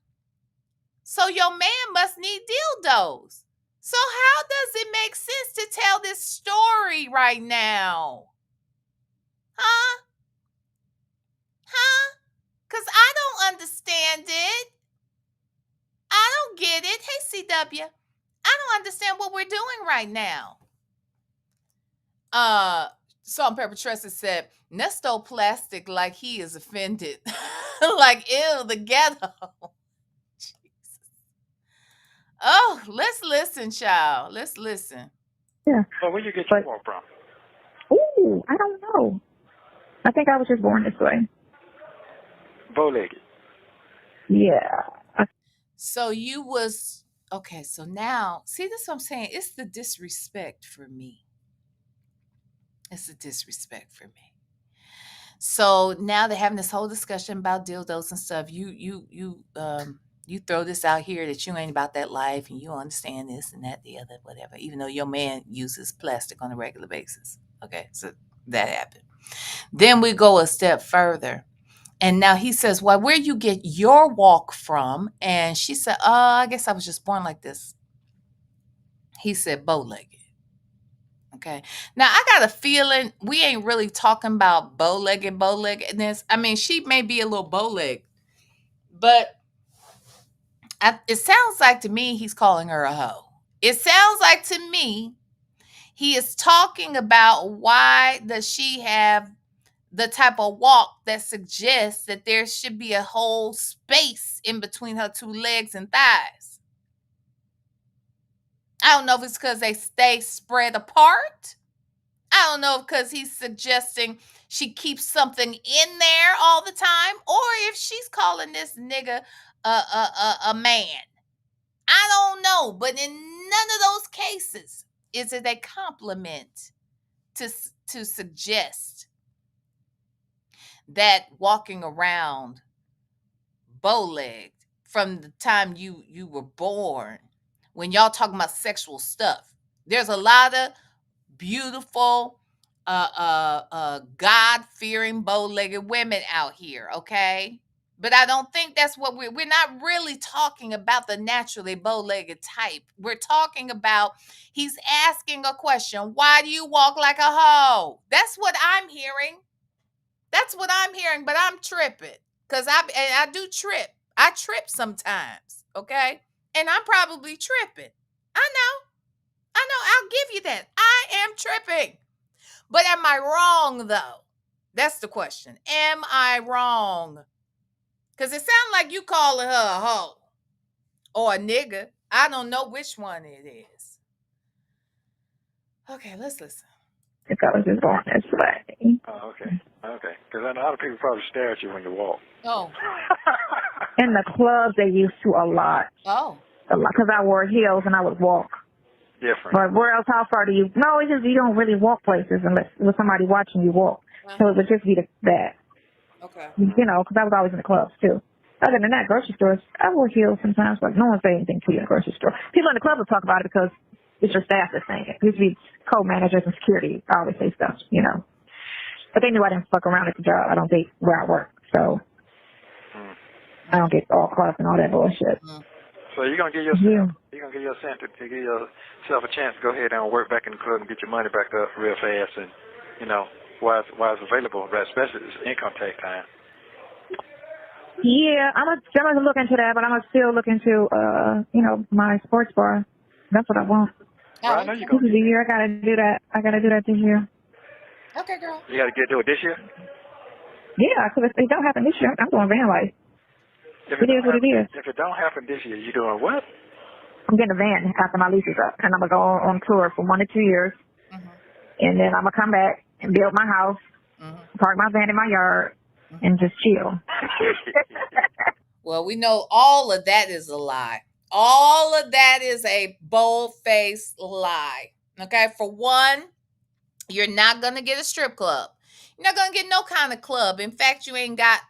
So your man must need dildos. So how does it make sense to tell this story right now? Huh? Huh? Because I don't understand it. I don't get it. Hey, CW. I don't understand what we're doing right now. Salt and Pepper Tressa said, Nesto plastic like he is offended. Like, ew, the ghetto. Jesus. Oh, let's listen, child. Let's listen. Yeah. So where you get your walk from? Ooh, I don't know. I think I was just born this way. Bow-legged. Yeah. So you was, okay, so now, see, this is what I'm saying. It's the disrespect for me. It's the disrespect for me. So now they're having this whole discussion about dildos and stuff. You throw this out here that you ain't about that life and you understand this and that, the other, whatever, even though your man uses plastic on a regular basis. Okay, so that happened. Then we go a step further. And now he says, well, where you get your walk from? And she said, I guess I was just born like this. He said, bow-legged. Okay. Now, I got a feeling we ain't really talking about bow-leggedness. I mean, she may be a little bow-legged, but it sounds like to me he's calling her a hoe. It sounds like to me he is talking about why does she have the type of walk that suggests that there should be a whole space in between her two legs and thighs. I don't know if it's because they stay spread apart. I don't know if because he's suggesting she keeps something in there all the time, or if she's calling this nigga a man. I don't know, but in none of those cases is it a compliment to suggest that walking around bow-legged from the time you were born, when y'all talking about sexual stuff, there's a lot of beautiful God-fearing bow-legged women out here, okay? But I don't think that's what we're not really talking about the naturally bow-legged type. We're talking about he's asking a question. Why do you walk like a hoe? That's what I'm hearing. That's what I'm hearing, but I'm tripping because I do trip. I trip sometimes, okay? And I'm probably tripping. I know. I'll give you that. I am tripping. But am I wrong, though? That's the question. Am I wrong? Because it sounds like you calling her a hoe or a nigga. I don't know which one it is. Okay, let's listen. I think I was just born this way. Oh, okay. Okay. Because I know a lot of people probably stare at you when you walk. Oh. In the clubs, they used to a lot. Oh. A lot. Because I wore heels and I would walk. Different. But where else, how far do you? No, it's just you don't really walk places unless with somebody watching you walk. So it would just be that. Okay. You know, because I was always in the clubs, too. Other than that, grocery stores, I wore heels sometimes, but no one say anything to you in the grocery store. People in the club will talk about it because it's your staff that's saying it. It used to be co-managers and security. I always say stuff, you know. But they knew I didn't fuck around at the job. I don't date where I work. So I don't get all caught up in all that bullshit. So you're going to give yourself, to give yourself a chance to go ahead and work back in the club and get your money back up real fast and, you know, while it's available, especially it's income tax time. Yeah, I'm gonna look into that, but I'm gonna still look into, you know, my sports bar. That's what I want. Well, I know you're This going is the year I gotta do that. I gotta do that this year. Okay, girl. You got to do it this year? Yeah, because if it don't happen this year, I'm going van life. It is what it is. If it don't happen this year, you doing what? I'm getting a van after my lease is up, and I'm going to go on tour for 1 to 2 years. And then I'm going to come back and build my house, park my van in my yard, and just chill. Well, we know all of that is a lie. All of that is a bold-faced lie. Okay? For one, you're not going to get a strip club. You're not going to get no kind of club. In fact, you ain't got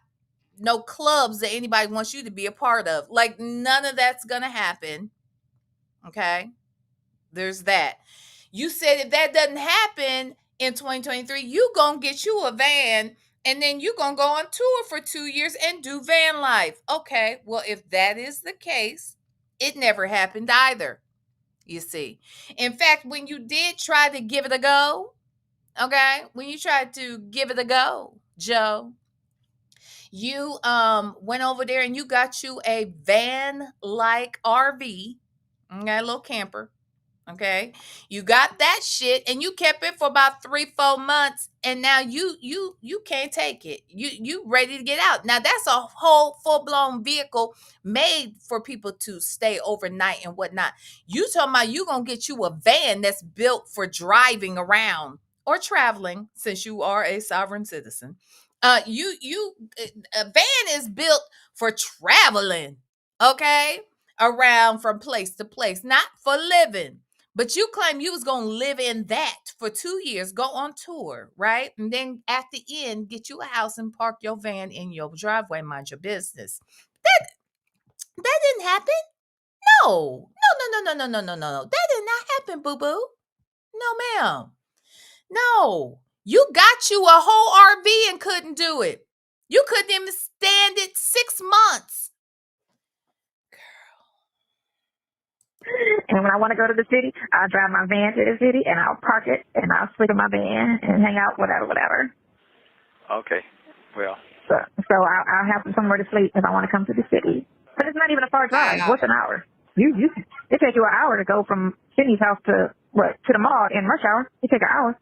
no clubs that anybody wants you to be a part of. Like, none of that's going to happen. Okay? There's that. You said if that doesn't happen in 2023, you going to get you a van and then you going to go on tour for 2 years and do van life. Okay, well, if that is the case, it never happened either, you see. In fact, when you did try to give it a go, okay, when you tried to give it a go, Joe, you went over there and you got you a van-like RV, okay, a little camper. Okay, you got that shit and you kept it for about 3-4 months, and now you can't take it. You ready to get out. Now that's a whole full-blown vehicle made for people to stay overnight and whatnot. You talking about you gonna get you a van that's built for driving around or traveling, since you are a sovereign citizen. A van is built for traveling, okay, around from place to place, not for living. But you claim you was going to live in that for 2 years, go on tour, right? And then at the end, get you a house and park your van in your driveway, mind your business. That didn't happen. No. That did not happen, boo-boo. No, ma'am. No. You got you a whole RV and couldn't do it. You couldn't even stand it 6 months. And when I want to go to the city, I'll drive my van to the city, and I'll park it, and I'll sleep in my van and hang out, whatever. Okay, well. So I'll have somewhere to sleep if I want to come to the city. But it's not even a far drive. What's an hour? It takes you an hour to go from Sydney's house to the mall in rush hour. It takes an hour.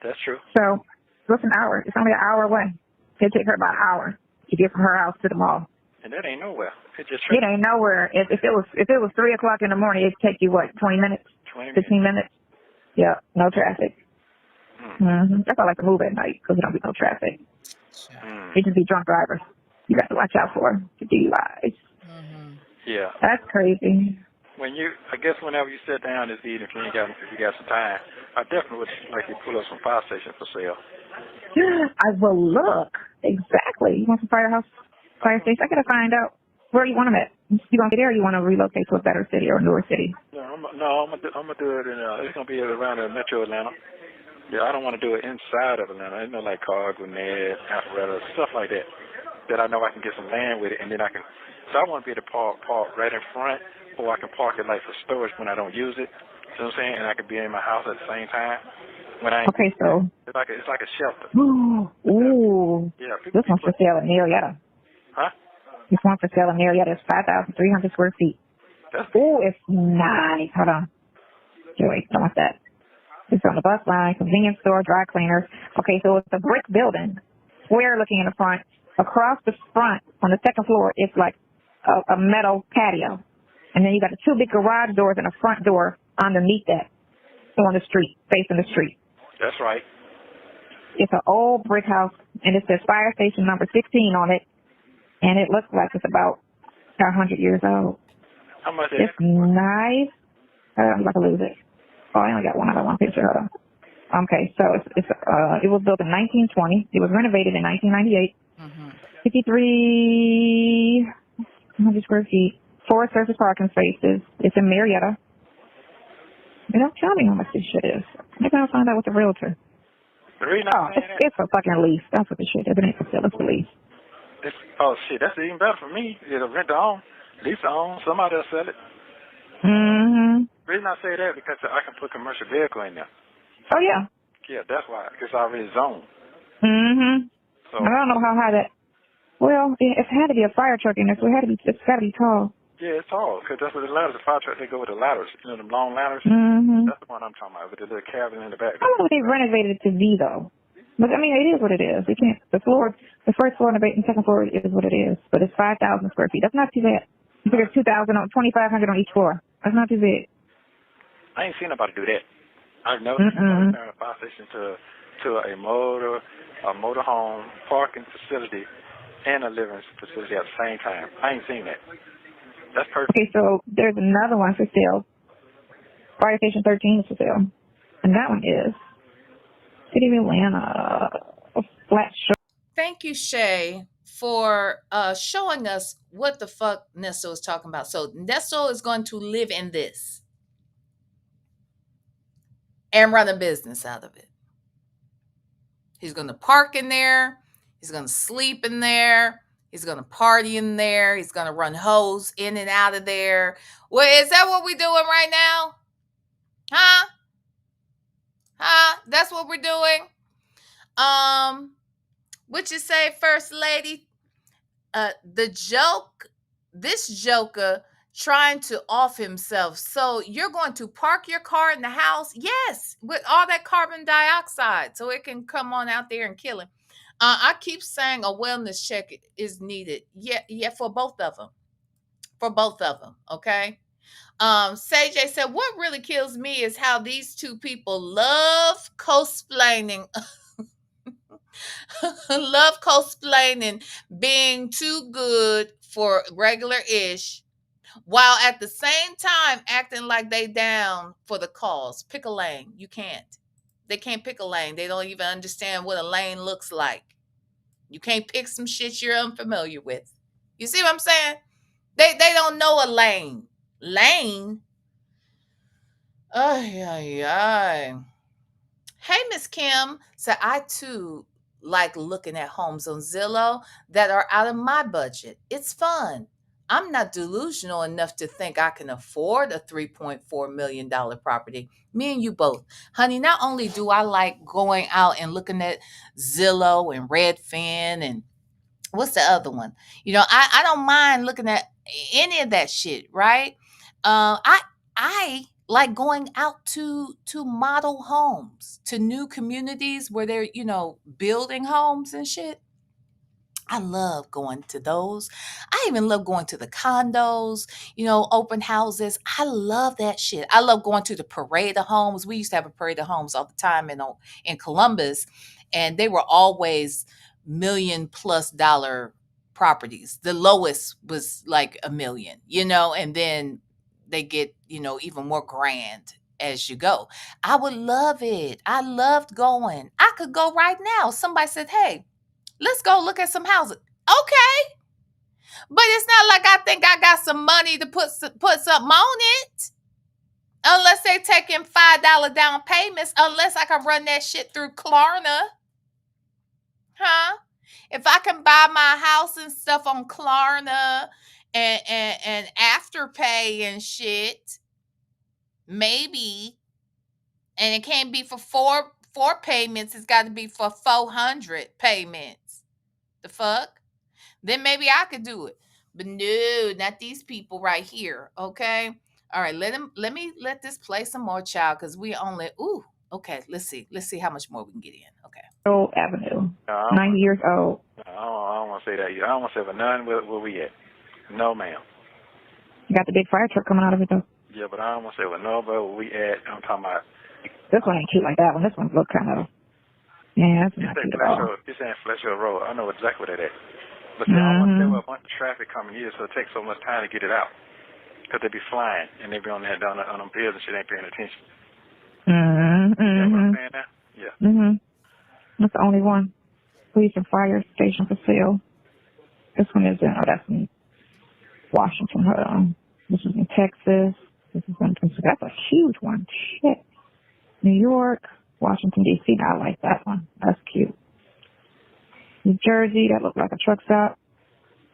That's true. So what's an hour? It's only an hour away. It takes her about an hour to get from her house to the mall. And that ain't nowhere. It ain't nowhere. If it was 3:00 in the morning, it'd take you 20 minutes? 15 minutes? Yeah, no traffic. That's why I like to move at night, because there don't be no traffic. It just be drunk drivers. You got to watch out for the DUIs. Yeah. That's crazy. I guess whenever you sit down this evening, if you got some time, I definitely would like you to pull up some fire stations for sale. I will look. Exactly. You want some fire station? I got to find out where you want them at. You going to get there, or you want to relocate to a better city or a newer city? I'm gonna do it in. It's gonna be around Metro Atlanta. Yeah, I don't want to do it inside of Atlanta. Like car, grenade, apparatus, stuff like that. That I know I can get some land with it, and then I can. So I want to be able to park right in front, or I can park it like for storage when I don't use it. You know what I'm saying? And I can be in my house at the same time. Okay, so it's like a shelter. Ooh. Yeah. This one's for sale in Marietta. Huh? This one for sale in Marietta is 5,300 square feet. Ooh, it's nice. Hold on. Wait, I don't want that. It's on the bus line, convenience store, dry cleaners. Okay, so it's a brick building, square looking in the front. Across the front, on the second floor, it's like a metal patio. And then you got the 2 big garage doors and a front door underneath that. So on the street, facing the street. That's right. It's an old brick house, and it says fire station number 16 on it. And it looks like it's about 100 years old. How much is it? It's nice. I'm about to lose it. Oh, I only got one other one picture. Hold on. Okay, so it was built in 1920. It was renovated in 1998. 5,300 square feet. 4 surface parking spaces. It's in Marietta. They don't tell me how much this shit is. Maybe I'll find out with the realtor. It's a fucking lease. That's what the shit is. It ain't for sale. It's a lease. Shit, that's even better for me. It'll rent to own, lease to own. Somebody will sell it. The reason I say that because I can put commercial vehicle in there. Oh, yeah. Yeah, that's why. It's already zoned. So, I don't know how high that. Well, it had to be a fire truck in there, so it's got to be tall. Yeah, it's tall, because that's what the ladders, the fire truck, they go with the ladders. You know, them long ladders? That's the one I'm talking about, with the little cabin in the back. How long they renovated it to be, though? But I mean, it is what it is. You can't. The first floor and the second floor is what it is. But it's 5,000 square feet. That's not too bad. You figure 2,000 on 2,500 on each floor. That's not too big. I ain't seen nobody do that. I've never seen nobody turn a fire station to a motor home parking facility and a living facility at the same time. I ain't seen that. That's perfect. Okay, so there's another one for sale. Fire Station 13 is for sale. And that one is City of Atlanta. A flat shirt. Thank you, Shay, for showing us what the fuck Nesto is talking about. So Nesto is going to live in this and run a business out of it. He's going to park in there. He's going to sleep in there. He's going to party in there. He's going to run hoes in and out of there. Well, is that what we're doing right now? Huh? That's what we're doing? What you say, First Lady? This joker trying to off himself. So you're going to park your car in the house? Yes, with all that carbon dioxide so it can come on out there and kill him. I keep saying a wellness check is needed. Yeah, for both of them. Okay? Sage said, what really kills me is how these two people love cosplaying being too good for regular-ish, while at the same time acting like they down for the cause. Pick a lane. You can't. They can't pick a lane. They don't even understand what a lane looks like. You can't pick some shit you're unfamiliar with. You see what I'm saying? They don't know a lane. Lane? Ay. Hey, Miss Kim. So I too like looking at homes on Zillow that are out of my budget. It's fun. I'm not delusional enough to think I can afford a $3.4 million property. Me and you both. Honey, not only do I like going out and looking at Zillow and Redfin and what's the other one? You know, I don't mind looking at any of that shit, right? I like going out to model homes, to new communities where they're, building homes and shit. I love going to those. I even love going to the condos, open houses. I love that shit. I love going to the parade of homes. We used to have a parade of homes all the time in Columbus, and they were always $1 million+ properties. The lowest was like $1 million, and then they get, even more grand as you go. I would love it. I loved going. I could go right now. Somebody said, hey, let's go look at some houses. Okay. But it's not like I think I got some money to put something on it. Unless they taking $5 down payments. Unless I can run that shit through Klarna. Huh? If I can buy my house and stuff on Klarna and Afterpay and shit, maybe. And it can't be for four payments. It's got to be for 400 payments. The fuck? Then maybe I could do it. But no, not these people right here. Okay. All right. Let this play some more, child, because we only okay. Let's see how much more we can get in. Okay. Old Avenue. 90 years old. I don't want to say that. I don't want to say, but none where we at. No, ma'am. You got the big fire truck coming out of it though. Yeah, but I don't want to say, well, no, but where we at. I'm talking about. This one ain't cute like that one. This one look kind of. Yeah, that's not cute at all. It's in Fletcher Road. I know exactly where that is. But see, I don't want to say a bunch of traffic coming here, so it takes so much time to get it out. Because they be flying, and they be on them bills and shit, ain't paying attention. You know what I'm saying now? Yeah. That's the only one. Police and fire station for sale. This one is that's in Washington. Hold on. This is in Texas. This is in Pennsylvania. That's a huge one. Shit. New York, Washington, D.C. I like that one. That's cute. New Jersey, that looked like a truck stop.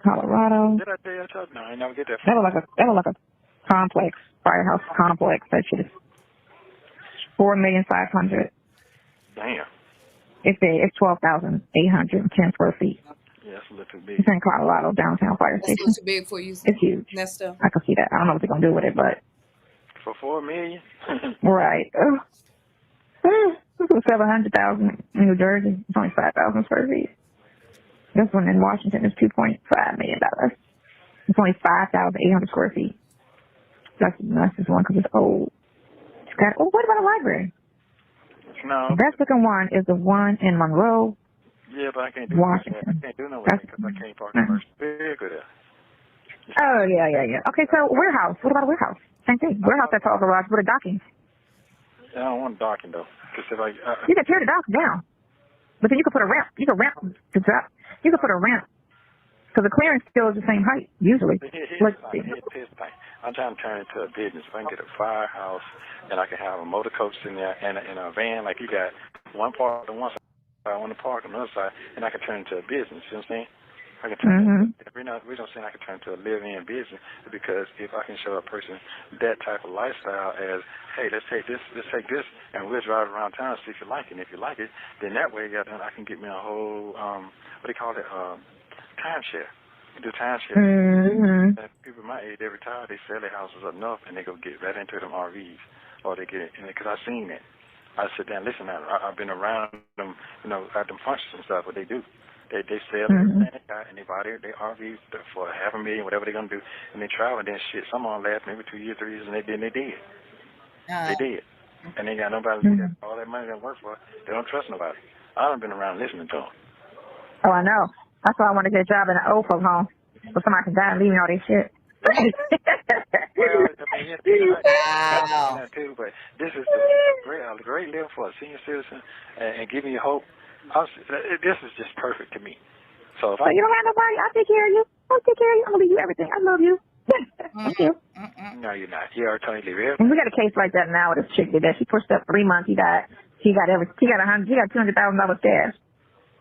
Colorado. Did I tell you? No, I never get that. That looked like a complex, firehouse complex. That shit is $4,500,000. Damn. It's 12,810 square feet. Yeah, that's a little too big. It's in Colorado, downtown fire That's a station. little too big for you. It's huge. Nesto. I can see that. I don't know what they're gonna do with it, but For $4 million. right. This was 700,000 in New Jersey. It's only 5,000 square feet. This one in Washington is $2.5 million. It's only 5,800 square feet. That's the nicest one because it's old. It's got. Oh, what about a library? No. The best looking one is the one in Monroe. Yeah, but I can't do Washington. that. I can't do no way because I can't park commercial vehicle there. Oh, yeah. Okay, so warehouse. What about a warehouse? Same thing. Warehouse that's all garage with a docking. I don't want docking, though. Cause if You can tear the dock down. But then you can put a ramp. You can ramp to drop. You can put a ramp. Because the clearance still is the same height, usually. Here's the thing. I'm trying to turn it into a business. If I can get a firehouse and I can have a motor coach in there and a van, like you got one part on one side, one park on the other side, and I can turn it into a business. You know what I'm saying? I can turn it, we don't say I can turn it into a live-in business because if I can show a person that type of lifestyle as, hey, let's take this, and we'll drive around town and see if you like it. And if you like it, then that way I can get me a whole, what do you call it, timeshare. Do timeshare. And people my age, they retire, they sell their houses enough, and they go get right into them RVs, or they get it, because I've seen that. I sit down and listen to them. I've been around them, at them functions and stuff, what they do. They sell everything they got, and they buy their RVs for $500,000, whatever they're going to do, and they travel, and then shit, some of them last maybe 2 years, 3 years, and they did. They did. And they got nobody to do that. All that money they work for, they don't trust nobody. I done been around listening to them. Oh, I know. That's why I want to get a job in an old folks home, so somebody can die and leave me all this shit. Well, I mean, that too, but this is the great live for a senior citizen and giving you hope. This is just perfect to me. So if you don't have nobody, I'll take care of you. I'll take care of you. I'm gonna leave you everything. I love you. Thank you. No, you're not. You are totally leave everything. And we got a case like that now with this chick did that. She pushed up 3 months. She got $200,000 cash.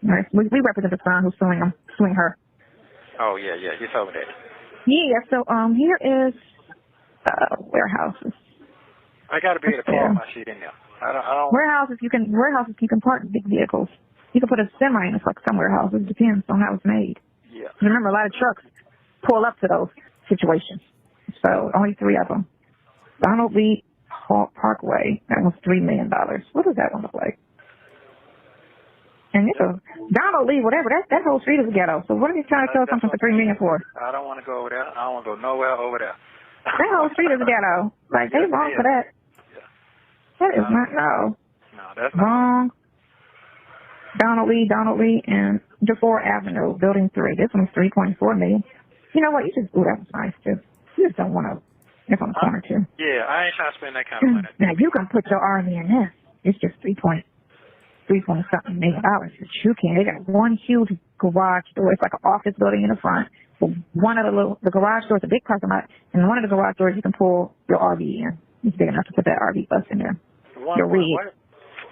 Right. We represent the son who's suing her. Oh yeah, you told me that. Yeah, so here is warehouses. I got to be able to park my shit in there. I don't. Warehouses you can park big vehicles. You can put a semi in some warehouses. It depends on how it's made. Yeah. Remember, a lot of trucks pull up to those situations. So only 3 of them. Donald Lee Parkway. That was $3 million. What does that one look like? And it's a Donald Lee, whatever. That whole street is a ghetto. So what are you trying to sell something for $3 million for? I don't want to go over there. I don't want to go nowhere over there. That whole street is a ghetto. Like they wrong for that. Yeah. That is not No, that's wrong. Donald Lee, and DeFore Avenue, Building 3. This one's $3.4 million. You know what? That was nice too. You just don't want to. It's on the corner too. Yeah, I ain't trying to spend that kind of money. Now you can put your RV in this. It's just $3.something million. But you can. They got one huge garage door. It's like an office building in the front. So one of the garage doors, a big parking lot, and one of the garage doors you can pull your RV in. It's big enough to put that RV bus in there. Your rig.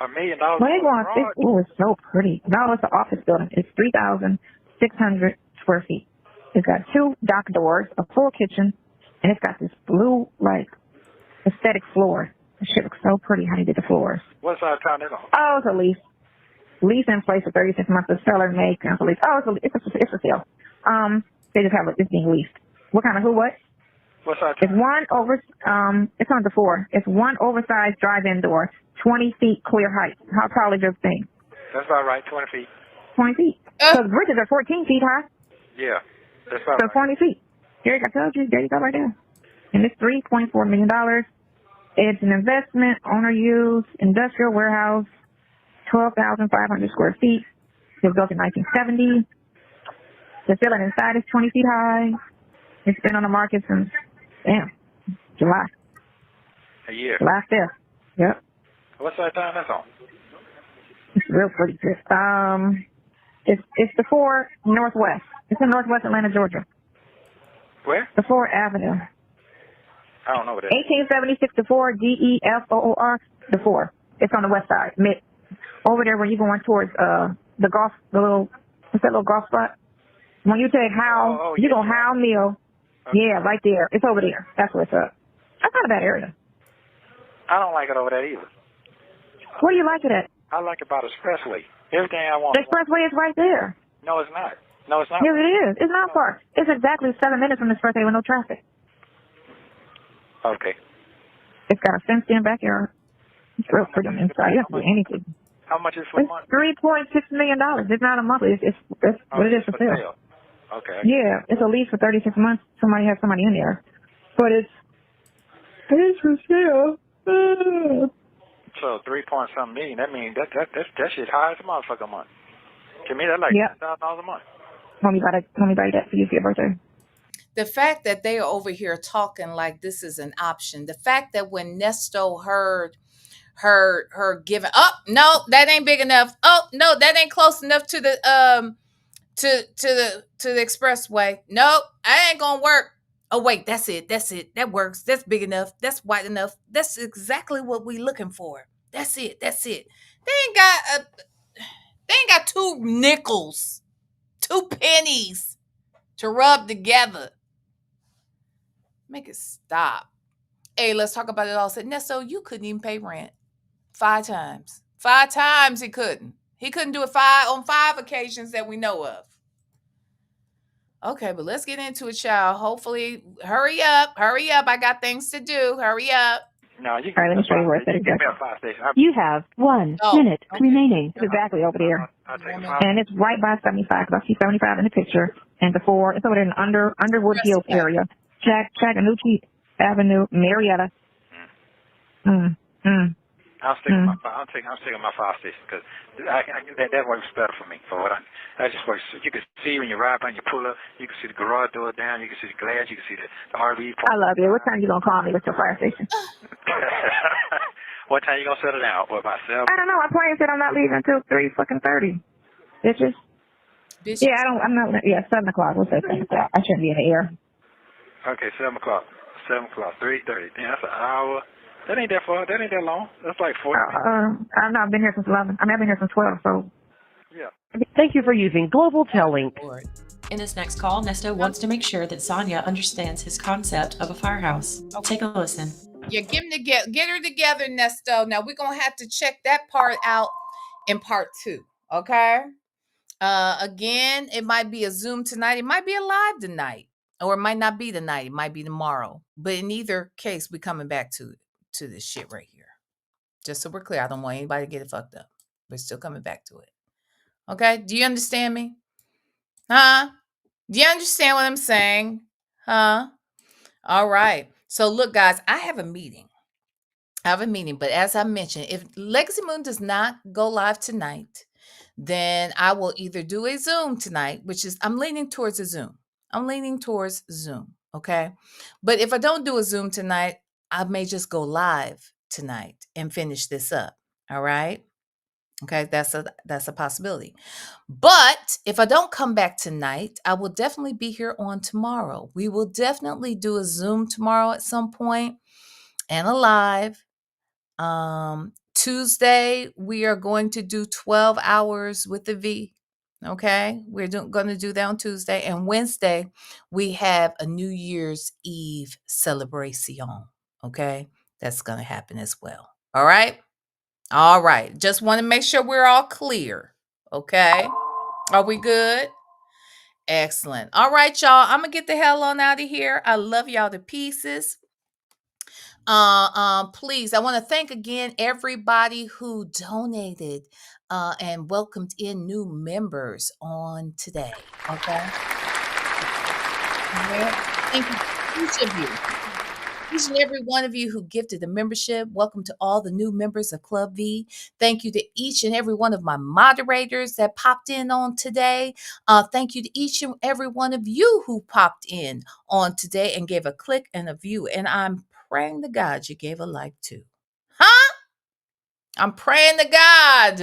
$1 million. It's so pretty. No, it's an office building. It's 3,600 square feet. It's got 2 dock doors, a full kitchen, and it's got this blue, aesthetic floor. The shit looks so pretty how they did the floors. What side of town is on? Oh, it's a lease. Lease in place for 36 months. The seller may cancel lease. Oh, it's a sale. They just have it's being leased. What kind of what? What side of It's town? it's on the 4. It's one oversized drive-in door, 20 feet clear height. How tall is your thing? That's about right, 20 feet. 20 feet. So the bridges are 14 feet high. Yeah, that's about So 20 feet. There you go. I told you. There you go right there. And it's $3.4 million. It's an investment, owner use, industrial warehouse, 12,500 square feet. It was built in 1970. The ceiling inside is 20 feet high. It's been on the market since, July. a year. July 5th. Yep. What side of town that's on? It's real pretty. It's the 4 Northwest. It's in Northwest Atlanta, Georgia. Where? The 4 Avenue. I don't know what that is. 1876 to 4 DEFOOR. The 4. It's on the west side. Over there when you're going towards the golf, what's that little golf spot? When you take Howell, you go Howell Mill. Okay. Yeah, right there. It's over there. That's where it's at. That's not a bad area. I don't like it over there either. Where do you like it at? I like it by the expressway. Everything I want. The expressway is right there. No, it's not. No, it's not. Yes, it is. It's not far. It's exactly 7 minutes from the expressway with no traffic. Okay. It's got a fenced-in backyard. It's real pretty on the inside. You don't have to do anything. How much is for a It's month? $3.6 million. It's not a monthly. It's what it is for sale. Okay. Yeah, it's a lease for 36 months. Somebody has somebody in there, but it's for sale. So 3-point-something million. That means that shit high as a motherfucker a month. To me, that's like Yep. $10,000 a month. Let me buy that for you for your birthday. The fact that they are over here talking like this is an option. The fact that when Nesto heard her giving, oh no, that ain't big enough. Oh no, that ain't close enough to the to the expressway. Nope, I ain't gonna work. Oh wait, that's it. That works. That's big enough. That's wide enough. That's exactly what we looking for. That's it. They ain't got 2 nickels, 2 pennies to rub together. Make it stop. Hey, let's talk about it all. Said Nesto, you couldn't even pay rent 5 times. 5 times he couldn't. He couldn't do it on 5 occasions that we know of. Okay, but let's get into it, child. Hopefully, hurry up. I got things to do. Hurry up. No, you All right, let me show you where it's at give me exactly. a fire station. You have 1 minute remaining. It's exactly over there. I'll take a And it's right by 75, because I see 75 in the picture. And before, it's over there in the Underwood Hills area. Chattanooga Avenue, Marietta. I'm sticking my fire station because that works better for me. That just works. You can see when you ride by and you pull up, you can see the garage door down, you can see the glass, you can see the RV. I love you. What time you gonna call me with your fire station? What time you gonna settle down? What, about 7? I don't know. My plan said I'm not leaving until 3:30. Bitches. Yeah, I'm not. Yeah, 7 o'clock. We'll say 7 o'clock. I shouldn't be in the air. Okay, 7 o'clock. 3:30. Damn, that's an hour. That ain't that far. That ain't that long. That's like 40 minutes. I've not been here since 11. I've been here since 12. So. Yeah. Thank you for using Global Tellink. In this next call, Nesto wants to make sure that Sonya understands his concept of a firehouse. Take a listen. Yeah, get her together, Nesto. Now we're gonna have to check that part out in part 2. Okay. Again, it might be a Zoom tonight. It might be a live tonight, or it might not be tonight. It might be tomorrow. But in either case, we're coming back to this shit right here. Just so we're clear, I don't want anybody to get it fucked up. We're still coming back to it. Okay? Do you understand me? Huh? Do you understand what I'm saying? Huh? All right. So look, guys, I have a meeting. But as I mentioned, if Legacy Moon does not go live tonight, then I will either do a Zoom tonight, which is, I'm leaning towards a Zoom. Okay? But if I don't do a Zoom tonight, I may just go live tonight and finish this up. All right? Okay, that's a possibility. But if I don't come back tonight, I will definitely be here on tomorrow. We will definitely do a Zoom tomorrow at some point and a live. Tuesday, we are going to do 12 hours with the V. Okay, we're going to do that on Tuesday. And Wednesday, we have a New Year's Eve celebration. Okay, that's going to happen as well. All right. Just want to make sure we're all clear. Okay, are we good? Excellent. All right, y'all. I'm going to get the hell on out of here. I love y'all to pieces. Please, I want to thank again everybody who donated and welcomed in new members on today. Okay. Thank you, each of you. Each and every one of you who gifted a membership. Welcome to all the new members of Club V. Thank you to each and every one of my moderators that popped in on today. Thank you to each and every one of you who popped in on today and gave a click and a view. And I'm praying to God you gave a like too. Huh? I'm praying to God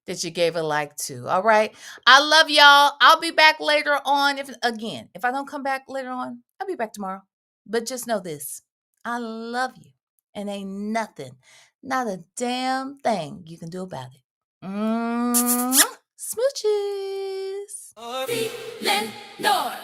that you gave a like too. All right. I love y'all. I'll be back later on. If I don't come back later on, I'll be back tomorrow. But just know this. I love you. And ain't nothing, not a damn thing you can do about it. Smooches. VLenore.